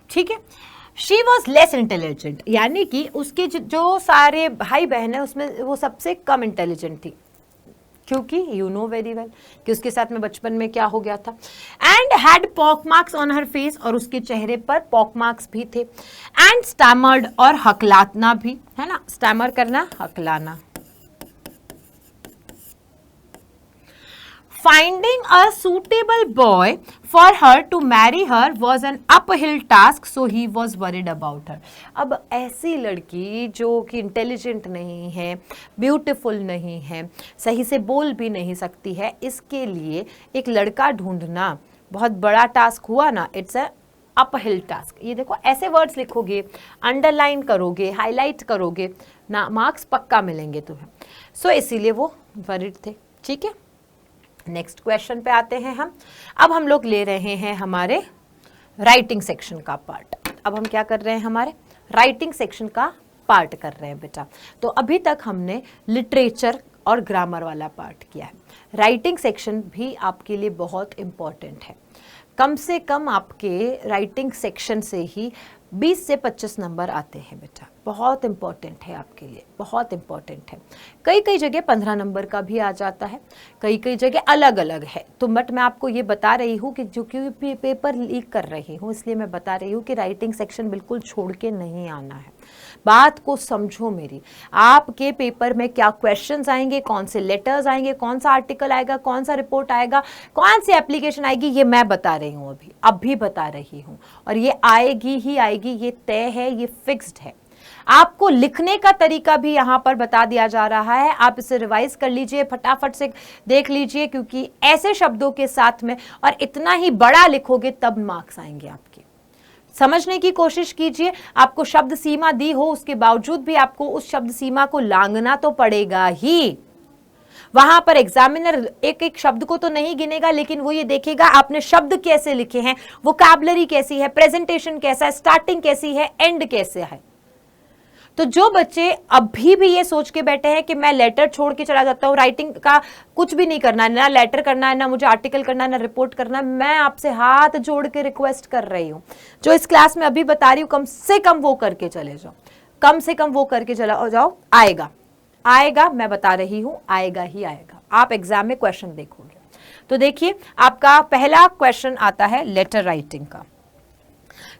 Speaker 1: ठीक है, शी वॉज लेस इंटेलिजेंट, यानी कि उसके जो सारे भाई बहन है उसमें वो सबसे कम इंटेलिजेंट थी, क्योंकि यू नो वेरी वेल कि उसके साथ में बचपन में क्या हो गया था। And had pock marks on her face, और उसके चेहरे पर पॉक मार्क्स भी थे। एंड स्टैमर्ड, और हकलाना भी, है ना, स्टैमर करना, हकलाना। Finding a suitable boy for her to marry her was an uphill task, so he was worried about her. अब ऐसी लड़की जो कि इंटेलिजेंट नहीं है, ब्यूटीफुल नहीं है, सही से बोल भी नहीं सकती है, इसके लिए एक लड़का ढूंढना बहुत बड़ा टास्क हुआ ना। It's a uphill task. ये देखो, ऐसे वर्ड्स लिखोगे, अंडरलाइन करोगे, हाईलाइट करोगे ना, मार्क्स पक्का मिलेंगे तुम्हें। सो इसीलिए वो वरीड थे। ठीक है, नेक्स्ट क्वेश्चन पे आते हैं हम। अब हम लोग ले रहे हैं हमारे राइटिंग सेक्शन का पार्ट। अब हम क्या कर रहे हैं, हमारे राइटिंग सेक्शन का पार्ट कर रहे हैं बेटा। तो अभी तक हमने लिटरेचर और ग्रामर वाला पार्ट किया है। राइटिंग सेक्शन भी आपके लिए बहुत इम्पॉर्टेंट है। कम से कम आपके राइटिंग सेक्शन से ही 20 से 25 नंबर आते हैं बेटा। बहुत इंपॉर्टेंट है आपके लिए, बहुत इंपॉर्टेंट है। कई कई जगह 15 नंबर का भी आ जाता है, कई कई जगह अलग अलग है। तो बट मैं आपको ये बता रही हूँ कि जो कि पेपर लीक कर रही हूँ, इसलिए मैं बता रही हूँ कि राइटिंग सेक्शन बिल्कुल छोड़ के नहीं आना है। बात को समझो मेरी। आपके पेपर में क्या क्वेश्चंस आएंगे, कौन से लेटर्स आएंगे, कौन सा आर्टिकल आएगा, कौन सा रिपोर्ट आएगा, कौन सी एप्लीकेशन आएगी, ये मैं बता रही हूँ, अभी बता रही हूँ। और ये आएगी ही आएगी, ये तय है, ये फिक्स्ड है। आपको लिखने का तरीका भी यहां पर बता दिया जा रहा है। आप इसे रिवाइज कर लीजिए, फटाफट से देख लीजिए, क्योंकि ऐसे शब्दों के साथ में और इतना ही बड़ा लिखोगे तब मार्क्स आएंगे आपके। समझने की कोशिश कीजिए। आपको शब्द सीमा दी हो, उसके बावजूद भी आपको उस शब्द सीमा को लांघना तो पड़ेगा ही। वहां पर एग्जामिनर एक एक शब्द को तो नहीं गिनेगा, लेकिन वो ये देखेगा आपने शब्द कैसे लिखे हैं, वोकैबुलरी कैसी है, प्रेजेंटेशन कैसा है, स्टार्टिंग कैसी है, एंड कैसे है। तो जो बच्चे अभी भी ये सोच के बैठे हैं कि मैं लेटर छोड़ के चला जाता हूं, राइटिंग का कुछ भी नहीं करना है, ना लेटर करना है, ना मुझे आर्टिकल करना है, ना रिपोर्ट करना है, मैं आपसे हाथ जोड़ के रिक्वेस्ट कर रही हूं, जो इस क्लास में अभी बता रही हूं, कम से कम वो करके चले जाओ, कम से कम वो करके चला जाओ। आएगा आएगा, मैं बता रही हूं, आएगा ही आएगा। आप एग्जाम में क्वेश्चन देखोगे। तो देखिए, आपका पहला क्वेश्चन आता है लेटर राइटिंग का।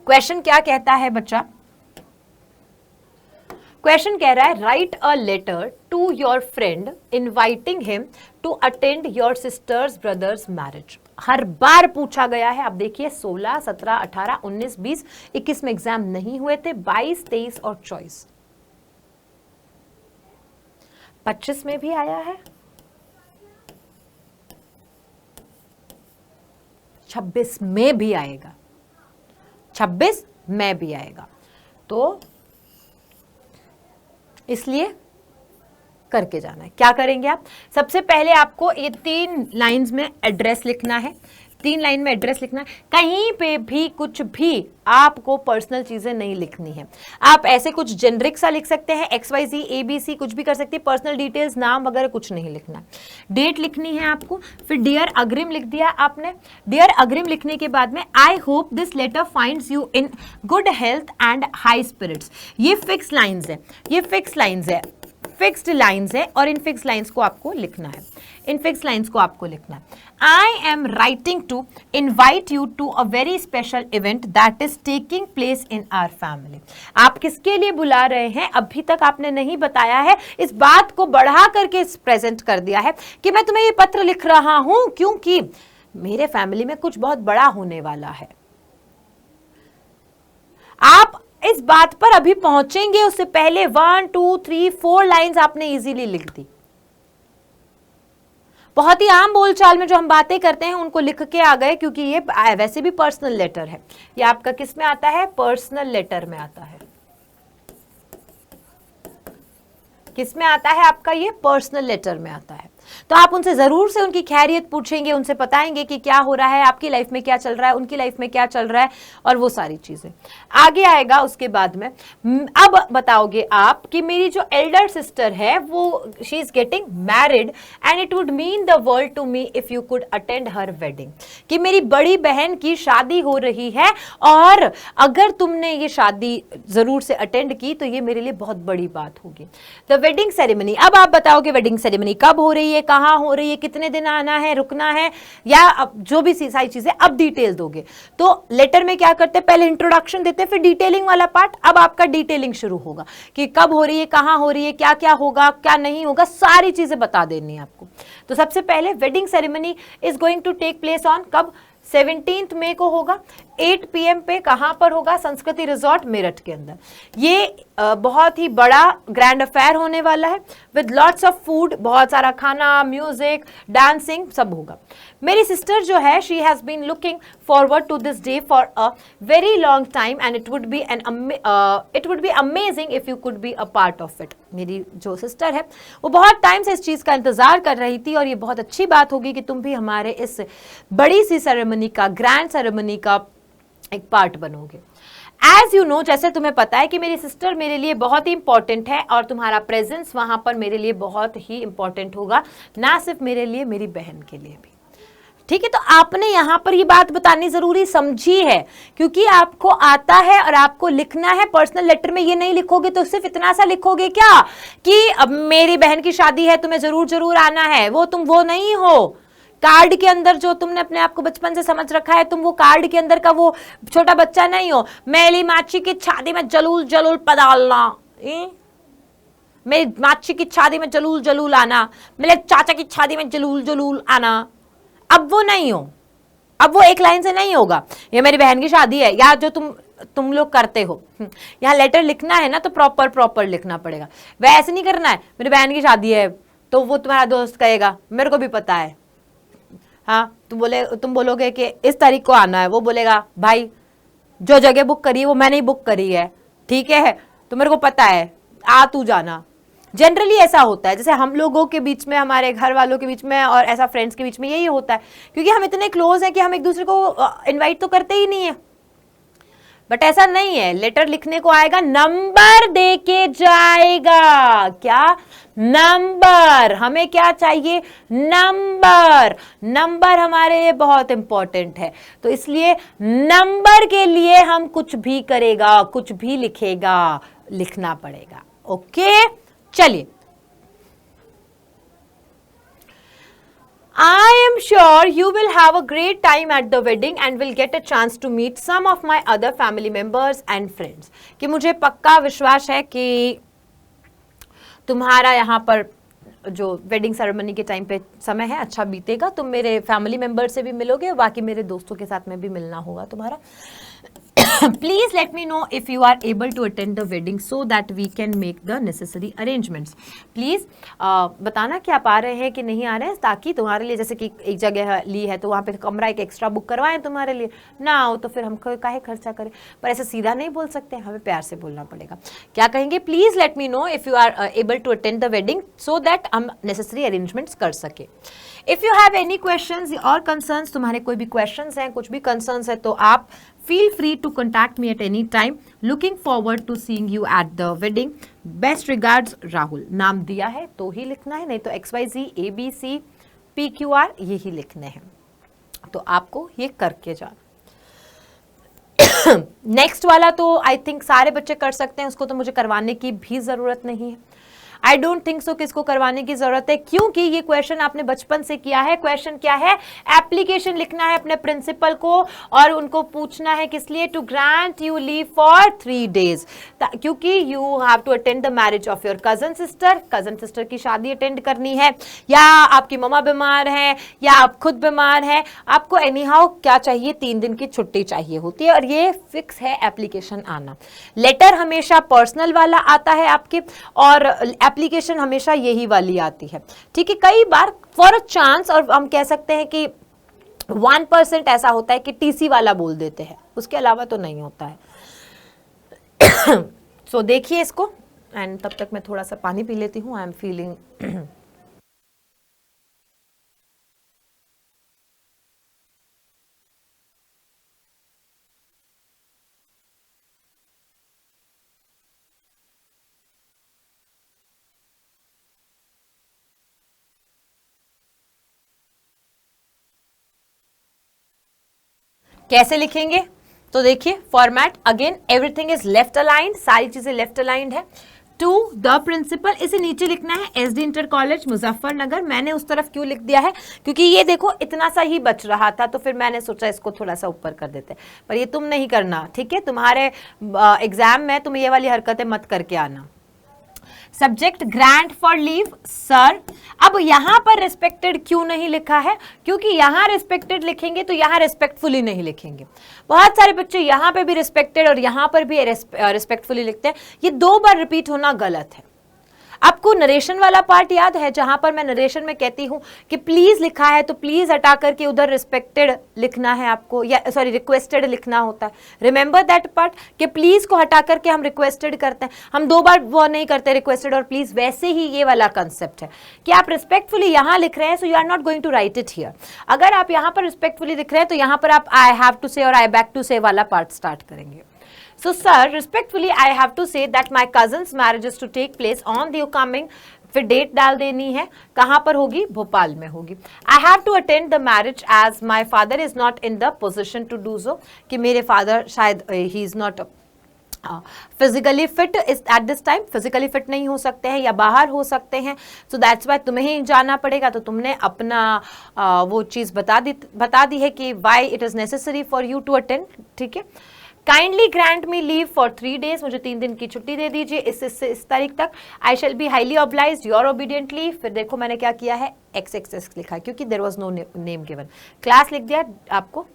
Speaker 1: क्वेश्चन क्या कहता है बच्चा? क्वेश्चन कह रहा है, write a letter to your friend inviting him to attend your sister's brother's marriage. हर बार पूछा गया है। अब देखिए, 16, 17, 18, 19, 20, 21 में एग्जाम नहीं हुए थे, 22, 23 और 24, 25 में भी आया है, 26 में भी आएगा, 26 में भी आएगा। तो इसलिए करके जाना है। क्या करेंगे आप? सबसे पहले आपको ये 3 लाइंस में एड्रेस लिखना है, 3 लाइन में एड्रेस लिखना है। कहीं पे भी कुछ भी आपको पर्सनल चीजें नहीं लिखनी है। आप ऐसे कुछ जेनरिक सा लिख सकते हैं, XYZ ABC कुछ भी कर सकते हैं, पर्सनल डिटेल्स, नाम वगैरह कुछ नहीं लिखना। डेट लिखनी है आपको, फिर डियर अग्रिम लिख दिया आपने। डियर अग्रिम लिखने के बाद में I hope this letter finds you in good health and high spirits. ये फिक्स लाइन्स है, ये फिक्स लाइन्स है, फिक्स्ड लाइन्स है, और इन फिक्स लाइन्स को आपको लिखना है, इन फिक्स लाइन्स को आपको लिखना है। I am writing to invite you to a very special event that is taking place in our family. आप किसके लिए बुला रहे हैं अभी तक आपने नहीं बताया है। इस बात को बढ़ा करके प्रेजेंट कर दिया है कि मैं तुम्हें ये पत्र लिख रहा हूं क्योंकि मेरे फैमिली में कुछ बहुत बड़ा होने वाला है। आप इस बात पर अभी पहुंचेंगे उससे पहले 1, 2, 3, 4 लाइंस आपने इजीली लिख दी। बहुत ही आम बोलचाल में जो हम बातें करते हैं उनको लिख के आ गए, क्योंकि ये वैसे भी पर्सनल लेटर है। ये आपका किस में आता है? पर्सनल लेटर में आता है। किस में आता है आपका? ये पर्सनल लेटर में आता है। तो आप उनसे जरूर से उनकी खैरियत पूछेंगे, उनसे बताएंगे कि क्या हो रहा है, आपकी लाइफ में क्या चल रहा है, उनकी लाइफ में क्या चल रहा है, और वो सारी चीजें आगे आएगा उसके बाद में। अब बताओगे आप कि मेरी जो एल्डर सिस्टर है वो she is getting married and it would mean the world to me if you could attend her wedding, कि मेरी बड़ी बहन की शादी हो रही है और अगर तुमने ये शादी जरूर से अटेंड की तो ये मेरे लिए बहुत बड़ी बात होगी। द वेडिंग सेरेमनी, अब आप बताओगे वेडिंग सेरेमनी कब हो रही है, कहां हो रही है, कितने दिन आना है, रुकना है, या अब जो भी सारी चीजें अब डिटेल दोगे। तो लेटर में क्या करते हैं, पहले इंट्रोडक्शन देते हैं, फिर डिटेलिंग वाला पार्ट। अब आपका डिटेलिंग शुरू होगा कि कब हो रही है, कहां हो रही है, क्या क्या होगा, क्या नहीं होगा, सारी चीजें बता देनी है आपको। तो सबसे पहले wedding ceremony is going to take place on कब, 17 मई को होगा, 8 PM पे। कहां पर होगा, संस्कृति रिजॉर्ट मेरठ के अंदर। ये बहुत ही बड़ा ग्रैंड अफेयर होने वाला है विद लॉट्स ऑफ फूड, बहुत सारा खाना, म्यूजिक, डांसिंग सब होगा। मेरी सिस्टर जो है she has been looking forward to this day for a very long time and it would be amazing if you could be a part of it. मेरी जो सिस्टर है वो बहुत टाइम से इस चीज का इंतजार कर रही थी और ये बहुत अच्छी बात होगी कि तुम भी हमारे इस बड़ी सी सेरेमनी का, ग्रैंड सेरेमनी का एक पार्ट बनोगे। एज यू नो, जैसे तुम्हें पता है कि मेरी सिस्टर मेरे लिए बहुत ही इंपॉर्टेंट है और तुम्हारा प्रेजेंस वहां पर मेरे लिए बहुत ही इंपॉर्टेंट होगा, ना सिर्फ मेरे लिए, मेरी बहन के लिए भी। ठीक है, तो आपने यहां पर ये बात बतानी जरूरी समझी है क्योंकि आपको आता है और आपको लिखना है। पर्सनल लेटर में ये नहीं लिखोगे तो सिर्फ इतना सा लिखोगे क्या कि अब मेरी बहन की शादी है, तुम्हें जरूर जरूर आना है, वो तुम वो नहीं हो। कार्ड के अंदर जो तुमने अपने आप को बचपन से समझ रखा है, तुम वो कार्ड के अंदर का वो छोटा बच्चा नहीं हो। मेरी माची की शादी में जलूल जलूल पधारना, मेरी माची की शादी में जलूल जलूल आना, मेरे चाचा की शादी में जलूल जलूल आना, अब वो नहीं हो। अब वो एक लाइन से नहीं होगा, ये मेरी बहन की शादी है, या जो तुम लोग करते हो। यहाँ लेटर लिखना है ना तो प्रॉपर लिखना पड़ेगा। वह ऐसे नहीं करना है मेरी बहन की शादी है तो वो तुम्हारा दोस्त कहेगा मेरे को भी पता है, हाँ तुम बोलोगे कि इस तारीख को आना है, वो बोलेगा भाई जो जगह बुक करी है वो मैंने ही बुक करी है, ठीक है, तो मेरे को पता है, आ तू जाना। जनरली ऐसा होता है, जैसे हम लोगों के बीच में, हमारे घर वालों के बीच में और ऐसा फ्रेंड्स के बीच में यही होता है क्योंकि हम इतने क्लोज हैं कि हम एक दूसरे को इनवाइट तो करते ही नहीं है। बट ऐसा नहीं है, लेटर लिखने को आएगा, नंबर दे के जाएगा। क्या नंबर, हमें क्या चाहिए, नंबर। नंबर हमारे लिए बहुत इंपॉर्टेंट है, तो इसलिए नंबर के लिए हम कुछ भी करेगा, कुछ भी लिखेगा, लिखना पड़ेगा। ओके, चलिए। I am sure you will have a great time at the wedding and will get a chance to meet some of my other family members and friends। कि मुझे पक्का विश्वास है कि तुम्हारा यहाँ पर जो वेडिंग सेरेमनी के टाइम पे समय है अच्छा बीतेगा, तुम मेरे फैमिली मेंबर से भी मिलोगे, बाकी मेरे दोस्तों के साथ में भी मिलना होगा तुम्हारा। Please let me know if you are able to attend the wedding so that we can make the necessary arrangements। Please बताना कि आप आ रहे हैं कि नहीं आ रहे हैं, ताकि तुम्हारे लिए, जैसे कि एक जगह ली है तो वहाँ पे कमरा एक एक्स्ट्रा बुक करवाएं तुम्हारे लिए, ना आओ तो फिर हम काहे खर्चा करें। पर ऐसे सीधा नहीं बोल सकते, हमें प्यार से बोलना पड़ेगा। क्या कहेंगे, please let me know if you are able to attend the wedding so that हम नेसेसरी अरेंजमेंट्स कर सके। If you have any questions or concerns, तुम्हारे कोई भी क्वेश्चंस हैं, कुछ भी कंसर्न्स है, तो आप feel free to contact me at any time। Looking forward to seeing you at the wedding। Best regards Rahul. नाम दिया है तो ही लिखना है, नहीं तो XYZ ABC PQR यही लिखने हैं, तो आपको ये करके जाना। नेक्स्ट वाला तो आई थिंक सारे बच्चे कर सकते हैं, उसको तो मुझे करवाने की भी जरूरत नहीं है। आई डोंट थिंक सो किसको करवाने की जरूरत है, क्योंकि ये क्वेश्चन आपने बचपन से किया है। क्वेश्चन क्या है, एप्लीकेशन लिखना है अपने प्रिंसिपल को और उनको पूछना है किस लिए, to grant you leave for 3 days, क्योंकि you have to attend the marriage of your cousin sister की शादी अटेंड करनी है, या आपकी मम्मा बीमार है, या आप खुद बीमार है, आपको एनी हाउ क्या चाहिए, 3 दिन की छुट्टी चाहिए होती है, और ये फिक्स है एप्लीकेशन आना। लेटर हमेशा पर्सनल वाला आता है आपके, और एप्लीकेशन हमेशा यही वाली आती है। ठीक है, कई बार फॉर अ चांस, और हम कह सकते हैं कि 1% ऐसा होता है कि टीसी वाला बोल देते हैं, उसके अलावा तो नहीं होता है। सो देखिए इसको, एंड तब तक मैं थोड़ा सा पानी पी लेती हूँ। आई एम फीलिंग कैसे लिखेंगे? तो देखिए format again, everything is left aligned, सारी चीजें लेफ्ट अलाइंड है। टू द प्रिंसिपल, इसे नीचे लिखना है एसडी इंटर कॉलेज मुजफ्फरनगर। मैंने उस तरफ क्यों लिख दिया है? क्योंकि ये देखो इतना सा ही बच रहा था, तो फिर मैंने सोचा इसको थोड़ा सा ऊपर कर देते, पर ये तुम नहीं करना, ठीक है? तुम्हारे एग्जाम में तुम ये वाली हरकतें मत करके आना। Subject grant for leave sir. अब यहां पर रिस्पेक्टेड क्यों नहीं लिखा है? क्योंकि यहां रिस्पेक्टेड लिखेंगे तो यहां रिस्पेक्टफुली नहीं लिखेंगे। बहुत सारे बच्चे यहां पे भी रिस्पेक्टेड और यहां पर भी रिस्पेक्टफुली लिखते हैं, ये 2 बार रिपीट होना गलत है। आपको नरेशन वाला पार्ट याद है, जहां पर मैं नरेशन में कहती हूं कि प्लीज लिखा है तो प्लीज हटा करके उधर रिस्पेक्टेड लिखना है आपको, या सॉरी रिक्वेस्टेड लिखना होता है। रिमेंबर दैट पार्ट कि प्लीज को हटा करके हम रिक्वेस्टेड करते हैं, हम 2 बार वो नहीं करते रिक्वेस्टेड और प्लीज। वैसे ही ये वाला कंसेप्ट है कि आप रिस्पेक्टफुली यहां लिख रहे हैं, so you are not going to write it here. अगर आप यहां पर रिस्पेक्टफुली लिख रहे हैं तो यहां पर आप आई हैव टू से और आई बैक टू से वाला पार्ट स्टार्ट करेंगे। So sir, respectfully I have to say that my cousin's marriage is to take place on the coming, फिर डेट डाल देनी है, कहां पर होगी? भोपाल में होगी। I have to attend the marriage as my father is not in the position to do so, कि मेरे फादर शायद he is not physically fit at this time, physically fit नहीं हो सकते हैं या बाहर हो सकते हैं, सो दैट्स वाई तुम्हें ही जाना पड़ेगा। तो तुमने अपना वो चीज़ बता दी है कि why it is necessary for you to attend, ठीक है? Kindly grant me leave for 3 days, मुझे 3 दिन की छुट्टी दे दीजिए इस तारीख तक। I shall be highly obliged your obediently. फिर देखो मैंने क्या किया है, XXX लिखा है क्योंकि there was no name given, class लिख दिया आपको,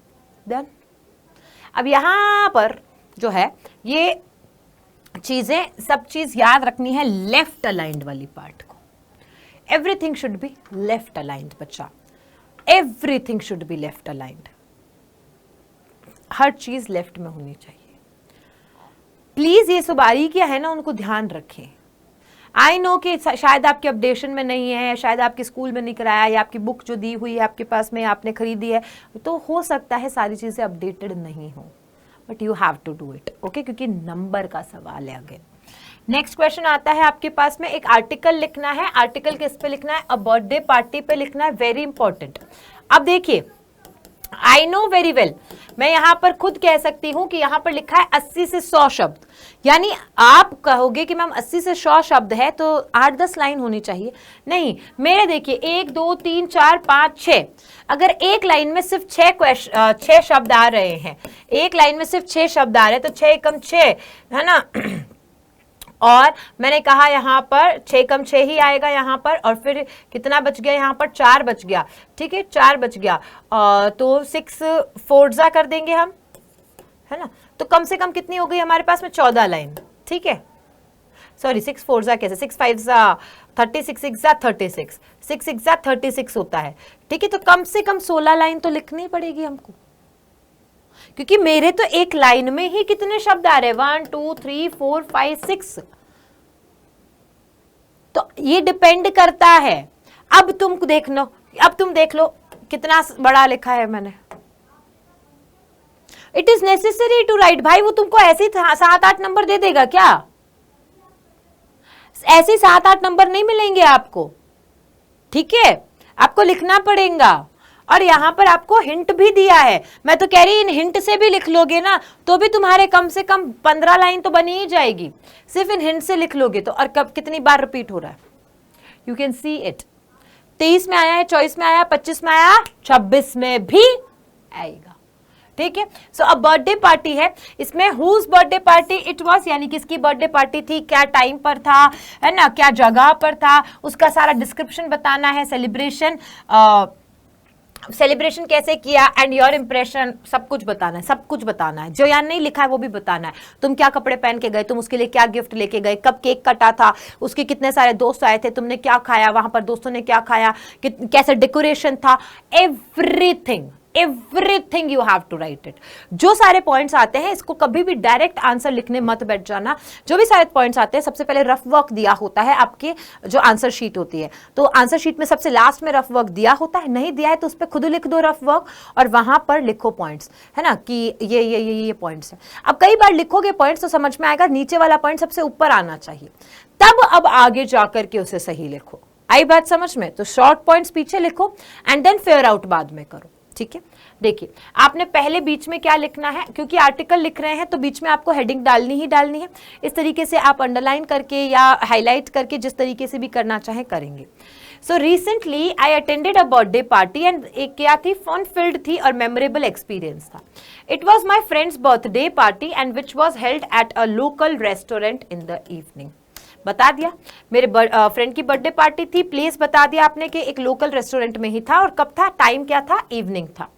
Speaker 1: डन। अब यहाँ पर जो है ये चीजें, सब चीज याद रखनी है लेफ्ट अलाइंड वाली पार्ट को। Everything should be left aligned बच्चा, everything should be left aligned, हर चीज लेफ्ट में होनी चाहिए। प्लीज ये सब बारीकियां है ना, उनको ध्यान रखें। आई नो कि शायद आपके अपडेशन में नहीं है, शायद आपके स्कूल में नहीं कराया, या आपकी बुक जो दी हुई है आपके पास में आपने खरीदी है, तो हो सकता है सारी चीजें अपडेटेड नहीं हो, but you have to do it, okay? क्योंकि नंबर का सवाल है। अगेन नेक्स्ट क्वेश्चन आता है आपके पास में, एक आर्टिकल लिखना है। आर्टिकल किस पे लिखना है? अ बर्थडे पार्टी पे लिखना है, वेरी इंपॉर्टेंट। अब देखिए आई नो वेरी वेल, मैं यहां पर खुद कह सकती हूं कि यहां पर लिखा है 80 से 100 शब्द, यानी आप कहोगे कि मैम 80 से 100 शब्द है तो 8-10 लाइन होनी चाहिए। नहीं, मेरे देखिए 1 2 3 4 5 6, अगर एक लाइन में सिर्फ 6 शब्द आ रहे हैं, एक लाइन में सिर्फ 6 शब्द आ रहे हैं, तो 6 कम 6 है ना और मैंने कहा यहाँ पर 6 कम 6 ही आएगा यहाँ पर, और फिर कितना बच गया यहाँ पर? 4 बच गया, ठीक है? 4 बच गया, तो 6 4 कर देंगे हम, है ना? तो कम से कम कितनी हो गई हमारे पास में? 14 लाइन, ठीक है? सॉरी 6 4 कैसे, 6 5 36, 6 36, 6 36 होता है, ठीक है? तो कम से कम 16 लाइन तो लिखनी पड़ेगी हमको, क्योंकि मेरे तो एक लाइन में ही कितने शब्द आ रहे हैं? 1 2 3 4 5 6, तो ये डिपेंड करता है। अब तुम देख लो कितना बड़ा लिखा है मैंने। It is necessary to write, भाई वो तुमको ऐसे 7-8 नंबर दे देगा क्या? ऐसे 7-8 नंबर नहीं मिलेंगे आपको, ठीक है? आपको लिखना पड़ेगा, और यहां पर आपको हिंट भी दिया है। मैं तो कह रही इन हिंट से भी लिख लोगे ना तो भी तुम्हारे कम से कम 15 लाइन तो बनी ही जाएगी, सिर्फ इन हिंट से लिख लोगे तो। और कब कितनी बार रिपीट हो रहा है, यू कैन सी इट। 23 में आया है, 24 में आया, 25 में आया, 26 में भी आएगा, ठीक है? सो अब बर्थडे पार्टी है, इसमें whose birthday party it was, यानी किसकी बर्थडे पार्टी थी, क्या टाइम पर था, है ना, क्या जगह पर था, उसका सारा डिस्क्रिप्शन बताना है। सेलिब्रेशन कैसे किया एंड योर इंप्रेशन, सब कुछ बताना है, सब कुछ बताना है। जो यहाँ नहीं लिखा है वो भी बताना है। तुम क्या कपड़े पहन के गए, तुम उसके लिए क्या गिफ्ट लेके गए, कब केक कटा था, उसके कितने सारे दोस्त आए थे, तुमने क्या खाया, वहां पर दोस्तों ने क्या खाया, कैसे डेकोरेशन था, everything you have to write it. जो सारे पॉइंट्स आते हैं इसको कभी भी डायरेक्ट आंसर लिखने मत बैठ जाना। जो भी सारे पॉइंट्स आते हैं सबसे पहले रफ वर्क दिया होता है, आपके जो आंसर शीट होती है, तो आंसर शीट में सबसे लास्ट में रफ वर्क दिया होता है। नहीं दिया है तो उस पर खुद लिख दो रफ वर्क, और वहां पर लिखो पॉइंट्स, है ना, कि ये पॉइंट्स है। अब कई बार लिखोगे पॉइंट्स तो समझ में आएगा नीचे वाला पॉइंट सबसे ऊपर आना चाहिए, तब अब आगे जाकर के उसे सही लिखो। आई बात समझ में? तो शॉर्ट पॉइंट्स पीछे लिखो एंड देन फेयर आउट बाद में करो, ठीक है, देखिए आपने पहले बीच में क्या लिखना है, क्योंकि आर्टिकल लिख रहे हैं तो बीच में आपको हेडिंग डालनी ही डालनी है। इस तरीके से आप अंडरलाइन करके या हाईलाइट करके जिस तरीके से भी करना चाहे करेंगे। So recently I attended a birthday party and एक क्या थी, फन फिल्ड थी और मेमोरेबल एक्सपीरियंस था। It was my friends birthday party and which was held at a local restaurant in the evening. बता दिया, मेरे फ्रेंड की बर्थडे पार्टी थी, प्लेस बता दिया आपने कि एक लोकल रेस्टोरेंट में ही था, और कब था, टाइम क्या था, इवनिंग था।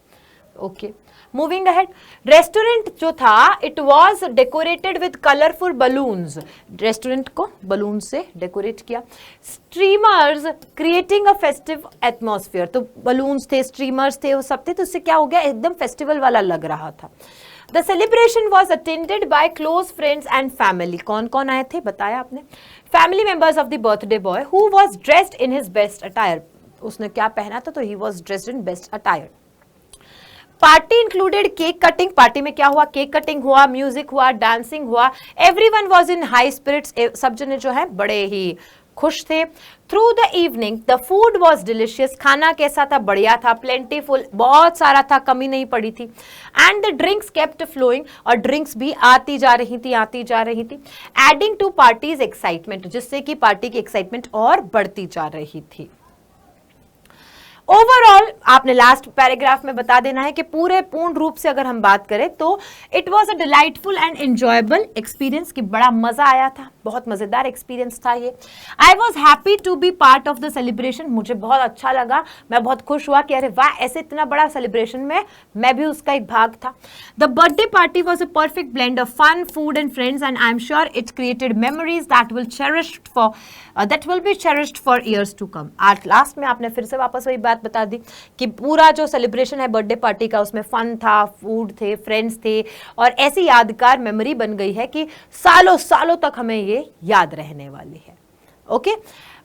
Speaker 1: Okay, moving ahead. रेस्टोरेंट जो था it was decorated with colourful balloons, restaurant को बलून से डेकोरेट किया। Streamers creating a festive atmosphere, तो बलून्स थे, स्ट्रीमर्स थे, वो सब थे, तो उससे क्या हो गया, एकदम फेस्टिवल वाला लग रहा था। The celebration was attended by close friends and family. कौन कौन आए थे बताया आपने, family members of the birthday boy who was dressed in his best attire. उसने क्या पहना था, तो he was dressed in best attire. Party included cake cutting, party में क्या हुआ, केक कटिंग हुआ, म्यूजिक हुआ, डांसिंग हुआ। Everyone was in high spirits, सब जने जो है बड़े ही खुश थे। Through the evening the food was delicious, खाना कैसा था, बढ़िया था, प्लेंटीफुल, बहुत सारा था, कमी नहीं पड़ी थी। And the drinks kept flowing, और ड्रिंक्स भी आती जा रही थी, आती जा रही थी। एडिंग टू पार्टीज एक्साइटमेंट, जिससे कि पार्टी की एक्साइटमेंट और बढ़ती जा रही थी। ओवरऑल आपने लास्ट पैराग्राफ में बता देना है कि पूर्ण रूप से अगर हम बात करें तो it was a delightful and enjoyable experience, कि बड़ा मजा आया था, बहुत मजेदार एक्सपीरियंस था ये। I was happy to be part of the celebration, मुझे बहुत अच्छा लगा, मैं बहुत खुश हुआ कि अरे वाह, ऐसे इतना बड़ा सेलिब्रेशन में मैं भी उसका एक भाग था। The birthday party was a perfect blend of fun, food and friends, and I am sure it created memories that will be cherished for years to come. आज लास्ट में आपने फिर से वापस वही बात बता दी कि पूरा जो सेलिब्रेशन है बर्थडे पार्टी का, उसमें फन था, फूड थे, फ्रेंड्स थे, और ऐसी यादगार मेमोरी बन गई है कि सालों सालों तक हमें ये याद रहने वाली है। ओके,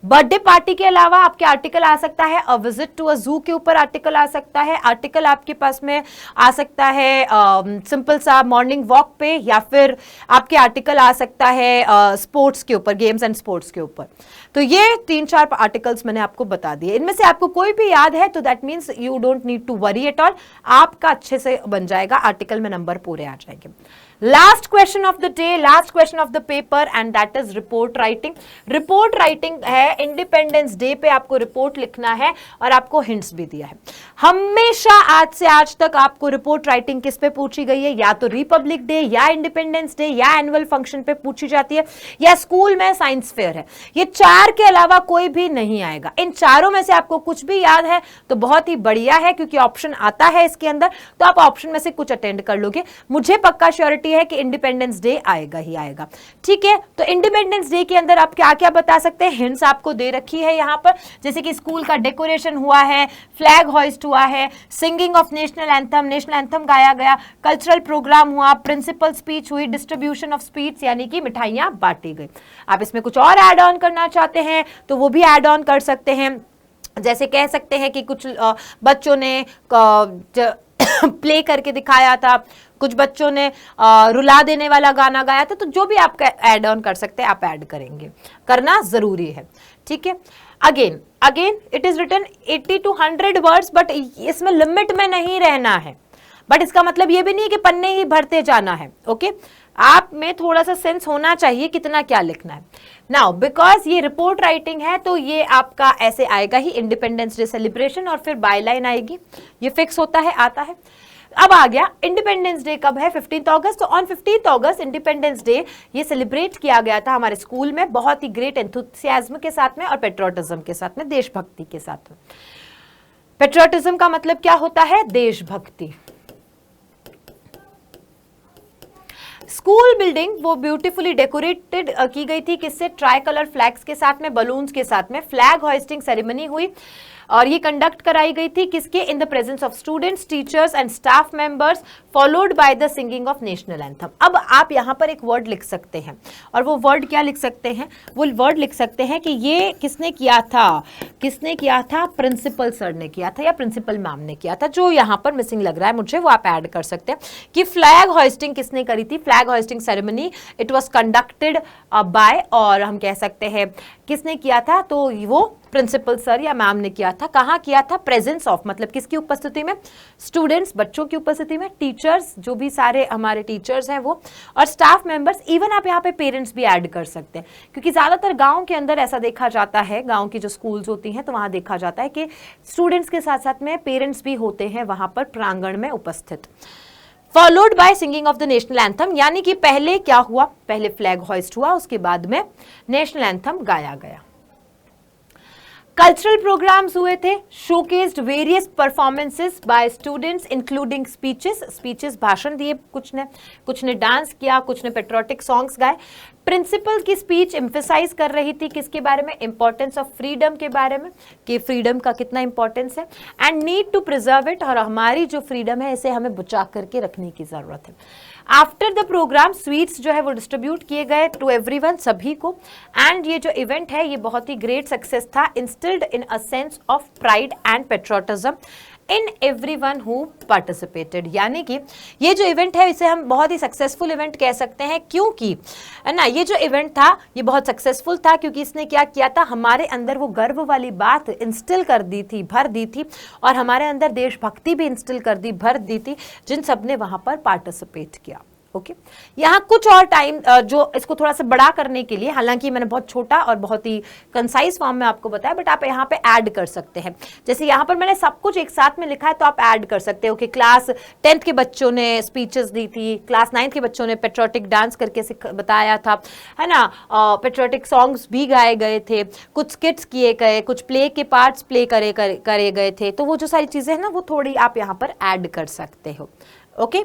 Speaker 1: बर्थडे पार्टी के अलावा आपके आर्टिकल आ सकता है अ विजिट टू अ जू के ऊपर आर्टिकल आ सकता है, आर्टिकल आपके पास में आ सकता है सिंपल सा मॉर्निंग वॉक पे, या फिर आपके आर्टिकल आ सकता है स्पोर्ट्स के ऊपर, गेम्स एंड स्पोर्ट्स के ऊपर। तो ये 3-4 आर्टिकल्स मैंने आपको बता दिए, इनमें से आपको कोई भी याद है तो that means you don't need to worry at all, आपका अच्छे से बन जाएगा, आर्टिकल में नंबर पूरे आ जाएंगे। Last question of the day, last question of the paper, and that is report writing. Report writing है, इंडिपेंडेंस डे पे आपको रिपोर्ट लिखना है, और आपको हिंट्स भी दिया है। हमेशा आज से आज तक आपको रिपोर्ट राइटिंग किस पे पूछी गई है, या तो रिपब्लिक डे, या इंडिपेंडेंस डे, या एनुअल फंक्शन पे पूछी जाती है, या स्कूल में साइंस फेयर है। ये 4 के अलावा कोई भी नहीं आएगा। इन चारों में से आपको कुछ भी याद है तो बहुत ही बढ़िया है, क्योंकि ऑप्शन आता है इसके अंदर, तो आप ऑप्शन में से कुछ अटेंड कर लोगे। मुझे पक्का श्योरिटी है कि इंडिपेंडेंस डे आएगा ही आएगा। ठीक है, तो इंडिपेंडेंस डे के अंदर आप क्या क्या बता सकते हैं, हिंट्स आपको दे रखी है यहां पर, जैसे कि स्कूल का डेकोरेशन हुआ है, फ्लैग हॉइस्ट हुआ है, सिंगिंग ऑफ नेशनल एंथम गाया गया, कल्चरल प्रोग्राम हुआ, प्रिंसिपल स्पीच हुई, डिस्ट्रीब्यूशन ऑफ स्वीट्स यानी कि मिठाइयां बांटी गई। आप इसमें कुछ और ऐड ऑन करना चाहते हैं तो वो भी ऐड ऑन कर सकते हैं, जैसे कह सकते हैं कि कुछ बच्चों ने प्ले करके दिखाया था, कुछ बच्चों ने रुला देने वाला गाना गाया था, तो जो भी आप ऐड ऑन कर सकते हैं आप ऐड करेंगे, करना जरूरी है। ठीक है, again it is written 80 to 100 words, but इसमें लिमिट में नहीं रहना है, बट इसका मतलब ये भी नहीं है कि पन्ने ही भरते जाना है। ओके, आप में थोड़ा सा सेंस होना चाहिए कितना क्या लिखना है। नाउ बिकॉज ये रिपोर्ट राइटिंग है तो ये आपका ऐसे आएगा ही, इंडिपेंडेंस डे सेलिब्रेशन और फिर बायलाइन आएगी, ये फिक्स होता है, आता है। अब आ गया इंडिपेंडेंस डे कब है, 15 अगस्त। तो ऑन 15 अगस्त इंडिपेंडेंस डे ये सेलिब्रेट किया गया था हमारे स्कूल में, बहुत ही ग्रेट एंथुसियाज्म के साथ में और पेट्रियोटिज्म के साथ में, देशभक्ति के साथ में। पेट्रियोटिज्म का मतलब क्या होता है, देशभक्ति। स्कूल बिल्डिंग वो ब्यूटीफुली डेकोरेटेड की गई थी, किससे, ट्राई कलर फ्लैग्स के साथ में, बलून्स के साथ में। फ्लैग होइस्टिंग सेरेमनी हुई और ये कंडक्ट कराई गई थी किसके, in the presence of students, teachers and staff members, followed by the singing of national anthem. अब आप यहाँ पर एक वर्ड लिख सकते हैं, और वो वर्ड क्या लिख सकते हैं, वो वर्ड लिख सकते हैं कि ये किसने किया था, किसने किया था, प्रिंसिपल सर ने किया था या प्रिंसिपल मैम ने किया था। जो यहाँ पर मिसिंग लग रहा है मुझे वो आप ऐड कर सकते हैं कि फ्लैग होइस्टिंग किसने करी थी। Flag flag hoisting ceremony it was conducted by, और हम कह सकते हैं किसने किया था, तो वो प्रिंसिपल सर या मैम ने किया था। कहाँ किया था? प्रेजेंस ऑफ, मतलब किसकी उपस्थिति में? स्टूडेंट्स, बच्चों की उपस्थिति में, टीचर्स, जो भी सारे हमारे टीचर्स हैं वो, और स्टाफ मेंबर्स, इवन आप यहाँ पे पेरेंट्स भी ऐड कर सकते हैं, क्योंकि ज्यादातर गांव के अंदर ऐसा देखा जाता है, गांव की जो स्कूल्स होती हैं तो वहां देखा जाता है कि स्टूडेंट्स के साथ साथ में पेरेंट्स भी होते हैं वहां पर प्रांगण में उपस्थित। Followed by singing of the national anthem, यानी कि पहले क्या हुआ? पहले फ्लैग होइस्ट हुआ, उसके बाद में नेशनल एंथम गाया गया। कल्चरल प्रोग्राम्स हुए थे, showcased various performances by students including speeches भाषण दिए, कुछ ने डांस किया, कुछ ने पेट्रियोटिक सॉन्ग्स गाए। प्रिंसिपल की स्पीच एम्फेसाइज कर रही थी किसके बारे में? इंपॉर्टेंस ऑफ फ्रीडम के बारे में, कि फ्रीडम का कितना इंपॉर्टेंस है and need to preserve it, और हमारी जो फ्रीडम है इसे हमें बचा करके रखने की जरूरत है। आफ्टर द प्रोग्राम स्वीट्स जो है वो डिस्ट्रीब्यूट किए गए टू एवरीवन, सभी को, एंड ये जो इवेंट है ये बहुत ही ग्रेट सक्सेस था, instilled in a sense of pride and patriotism in everyone who participated, यानी कि ये जो इवेंट है इसे हम बहुत ही सक्सेसफुल इवेंट कह सकते हैं, क्योंकि है ना, ये जो इवेंट था ये बहुत सक्सेसफुल था क्योंकि इसने क्या किया था, हमारे अंदर वो गर्व वाली बात इंस्टिल कर दी थी, भर दी थी, और हमारे अंदर देशभक्ति भी इंस्टिल कर दी, भर दी थी, जिन सब ने वहां पर पार्टिसिपेट किया। ओके, यहाँ कुछ और टाइम जो इसको थोड़ा सा बड़ा करने के लिए, हालांकि मैंने बहुत छोटा और बहुत ही कंसाइज फॉर्म में आपको बताया, बट आप यहाँ पे ऐड कर सकते हैं। जैसे यहाँ पर मैंने सब कुछ एक साथ में लिखा है तो आप ऐड कर सकते हो कि क्लास 10th के बच्चों ने स्पीचेस दी थी, क्लास 9th के बच्चों ने पेट्रियोटिक डांस करके बताया था, है ना, पेट्रियोटिक सॉन्ग्स भी गाए गए थे, कुछ स्किट्स किए गए, कुछ प्ले के पार्ट्स प्ले करे गए थे, तो वो जो सारी चीजें हैं ना वो थोड़ी आप यहाँ पर ऐड कर सकते हो। Okay,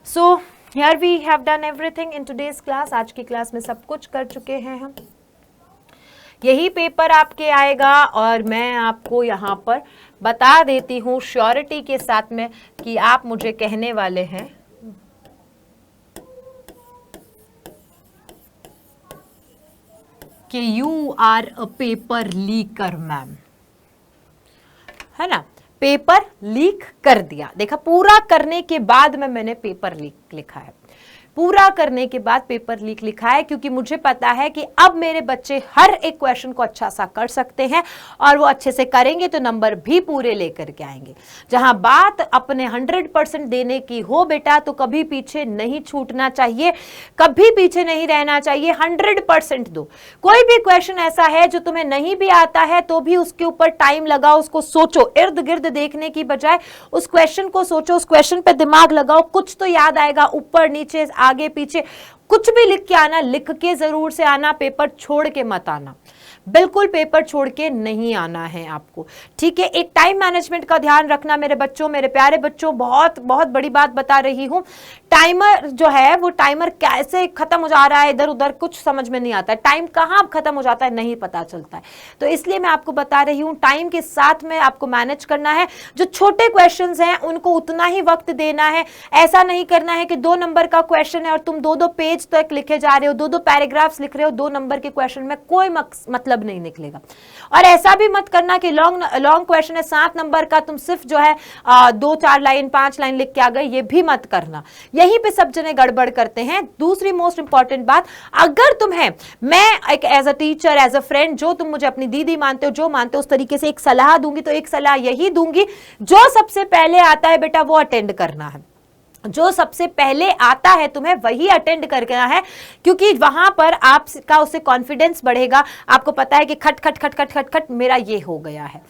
Speaker 1: so Here we have done everything in today's class. आज की क्लास में सब कुछ कर चुके हैं हम। यही पेपर आपके आएगा और मैं आपको यहाँ पर बता देती हूँ श्योरिटी के साथ में कि आप मुझे कहने वाले हैं कि you are a paper leaker ma'am, है ना, पेपर लीक कर दिया। देखा, पूरा करने के बाद में मैंने पेपर लीक लिखा है, पूरा करने के बाद पेपर लीक लिखा है, क्योंकि मुझे पता है कि अब मेरे बच्चे हर एक क्वेश्चन को अच्छा सा कर सकते हैं और वो अच्छे से करेंगे तो नंबर भी पूरे लेकर के आएंगे। जहां बात अपने 100% देने की हो बेटा, तो कभी पीछे नहीं छूटना चाहिए, कभी पीछे नहीं रहना चाहिए, 100% दो। कोई भी क्वेश्चन ऐसा है जो तुम्हें नहीं भी आता है तो भी उसके ऊपर टाइम लगाओ, उसको सोचो, इर्द गिर्द देखने की बजाय उस क्वेश्चन को सोचो, उस क्वेश्चन पे दिमाग लगाओ, कुछ तो याद आएगा, ऊपर नीचे आगे पीछे कुछ भी लिख के आना, लिख के जरूर से आना, पेपर छोड़ के मत आना, बिल्कुल पेपर छोड़ के नहीं आना है आपको, ठीक है। एक टाइम मैनेजमेंट का ध्यान रखना मेरे बच्चों, मेरे प्यारे बच्चों, बहुत बहुत बड़ी बात बता रही हूं। टाइमर जो है वो टाइमर कैसे खत्म हो जा रहा है इधर उधर कुछ समझ में नहीं आता है, टाइम कहां खत्म हो जाता है नहीं पता चलता है, तो इसलिए मैं आपको बता रही हूं टाइम के साथ में आपको मैनेज करना है। जो छोटे क्वेश्चंस हैं उनको उतना ही वक्त देना है, ऐसा नहीं करना है कि 2 नंबर का क्वेश्चन है और तुम 2-2 पेज तक लिखे जा रहे हो, 2-2 पैराग्राफ्स लिख रहे हो, 2 नंबर के क्वेश्चन में कोई मतलब नहीं निकलेगा। और ऐसा भी मत करना कि लॉन्ग क्वेश्चन है 7 नंबर का, तुम सिर्फ जो है 2-4 लाइन 5 लाइन लिख के आ गए, ये भी मत करना। यहीं पे सब जने गड़बड़ करते हैं। दूसरी मोस्ट इंपॉर्टेंट बात, अगर तुम्हें मैं एक as a teacher, as a friend, जो तुम मुझे अपनी दीदी मानते हो, जो मानते हो, उस तरीके से एक सलाह दूंगी, तो एक सलाह यही दूंगी, जो सबसे पहले आता है बेटा वो अटेंड करना है, जो सबसे पहले आता है तुम्हें वही अटेंड करना है, क्योंकि वहां पर आपका उससे कॉन्फिडेंस बढ़ेगा, आपको पता है कि खट खट खट खट खट खट मेरा ये हो गया है।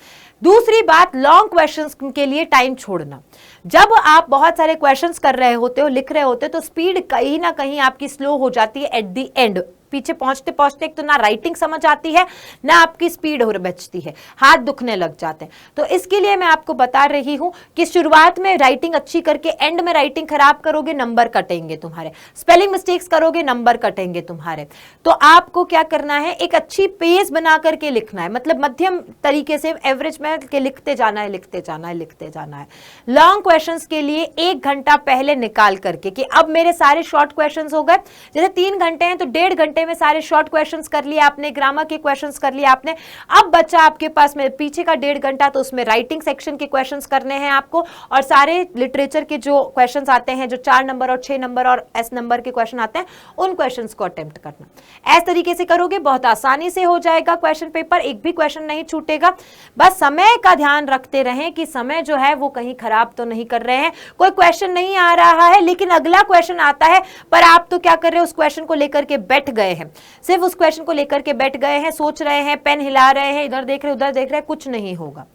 Speaker 1: दूसरी बात, लॉन्ग क्वेश्चंस के लिए टाइम छोड़ना। जब आप बहुत सारे क्वेश्चंस कर रहे होते हो, लिख रहे होते हो, तो स्पीड कहीं ना कहीं आपकी स्लो हो जाती है एट द एंड, पीछे पहुंचते पहुंचते एक तो ना राइटिंग समझ आती है ना आपकी स्पीड हो बचती है, हाथ दुखने लग जाते हैं। तो इसके लिए मैं आपको बता रही हूं कि शुरुआत में राइटिंग अच्छी करके एंड में राइटिंग खराब करोगे, नंबर कटेंगे तुम्हारे, स्पेलिंग मिस्टेक्स करोगे, नंबर कटेंगे तुम्हारे। तो आपको क्या करना है, एक अच्छी पेस बना करके लिखना है, मतलब मध्यम तरीके से एवरेज में के लिखते जाना है, लिखते जाना है, लिखते जाना है। लॉन्ग क्वेश्चंस के लिए 1 घंटा पहले निकाल करके कि अब मेरे सारे शॉर्ट क्वेश्चंस हो गए, जैसे 3 घंटे हैं तो 1.5 घंटे घंटे में सारे शॉर्ट क्वेश्चंस कर लिए आपने, ग्रामर के क्वेश्चंस कर लिए आपने। अब बच्चा आपके पास में पीछे का 1.5 घंटा, तो उसमें राइटिंग सेक्शन के क्वेश्चंस करने हैं आपको, और सारे लिटरेचर के जो क्वेश्चंस आते हैं, जो 4 नंबर और 6 नंबर और एस नंबर के क्वेश्चन आते हैं, उन क्वेश्चंस को अटेम्प्ट करना। ऐसे तरीके से करोगे बहुत आसानी से हो जाएगा क्वेश्चन पेपर, एक भी क्वेश्चन नहीं छूटेगा। बस समय का ध्यान रखते रहें कि समय जो है वो कहीं खराब तो नहीं कर रहे हैं। कोई क्वेश्चन नहीं आ रहा है लेकिन अगला क्वेश्चन आता है, पर आप तो क्या कर रहे हो, उस क्वेश्चन को लेकर के बैठ गए हैं, सिर्फ उस क्वेश्चन को लेकर के बैठ गए हैं, सोच रहे हैं, पेन हिला रहे हैं, इधर देख रहे उधर देख रहे हैं, कुछ नहीं होगा,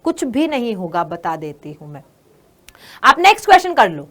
Speaker 1: कुछ भी नहीं होगा, बता देती हूं मैं। आप नेक्स्ट क्वेश्चन कर लो,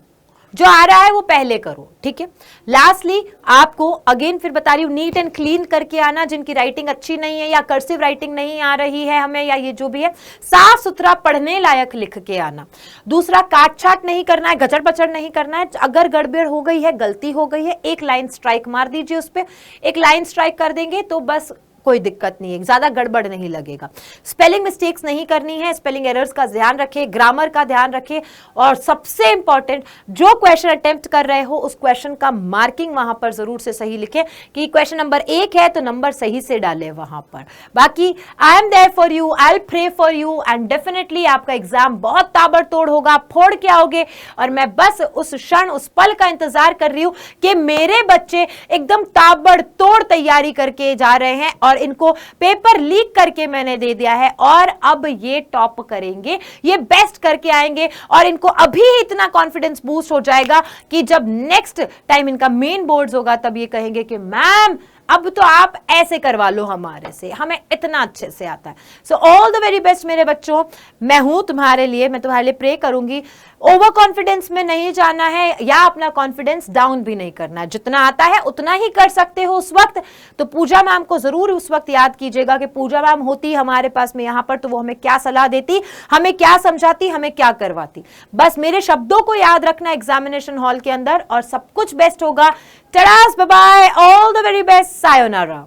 Speaker 1: जो आ रहा है वो पहले करो, ठीक है। लास्टली आपको अगेन फिर बता रही हूं, नीट एंड क्लीन करके आना, जिनकी राइटिंग अच्छी नहीं है या कर्सिव राइटिंग नहीं आ रही है हमें, या ये जो भी है, साफ सुथरा पढ़ने लायक लिख के आना। दूसरा, काट छाट नहीं करना है, गचड़ पचड़ नहीं करना है। अगर गड़बड़ हो गई है, गलती हो गई है, एक लाइन स्ट्राइक मार दीजिए उस पर, एक लाइन स्ट्राइक कर देंगे तो बस कोई दिक्कत नहीं है, ज्यादा गड़बड़ नहीं लगेगा। स्पेलिंग मिस्टेक्स नहीं करनी है, स्पेलिंग एरर्स का ध्यान रखें, ग्रामर का ध्यान रखें, और सबसे इंपॉर्टेंट, जो क्वेश्चन अटेम्प्ट कर रहे हो उस क्वेश्चन का मार्किंग वहां पर जरूर से सही लिखें, कि क्वेश्चन नंबर 1 है तो नंबर सही से डाले वहां पर। बाकी I am there for you, I will pray for you, and definitely आपका एग्जाम बहुत ताबड़तोड़ होगा, फोड़ के आओगे। और मैं बस उस क्षण, उस पल का इंतजार कर रही हूं कि मेरे बच्चे एकदम ताबड़तोड़ तैयारी करके जा रहे हैं, और इनको पेपर लीक करके मैंने दे दिया है, और अब ये टॉप करेंगे, ये बेस्ट करके आएंगे, और इनको अभी इतना कॉन्फिडेंस बूस्ट हो जाएगा कि जब नेक्स्ट टाइम इनका मेन बोर्ड्स होगा तब ये कहेंगे कि मैम अब तो आप ऐसे करवा लो हमारे से, हमें इतना अच्छे से आता है। So all the very best मेरे बच्चों, मैं हूं तुम्हारे लिए, मैं तुम्हारे लिए प्रे करूंगी। ओवर कॉन्फिडेंस में नहीं जाना है, या अपना कॉन्फिडेंस डाउन भी नहीं करना है, जितना आता है उतना ही कर सकते हो उस वक्त। तो पूजा मैम को जरूर उस वक्त याद कीजिएगा कि पूजा मैम होती हमारे पास में यहाँ पर, तो वो हमें क्या सलाह देती, हमें क्या समझाती, हमें क्या करवाती। बस मेरे शब्दों को याद रखना एग्जामिनेशन हॉल के अंदर, और सब कुछ बेस्ट होगा। टडास, bye bye, all the very best, sayonara.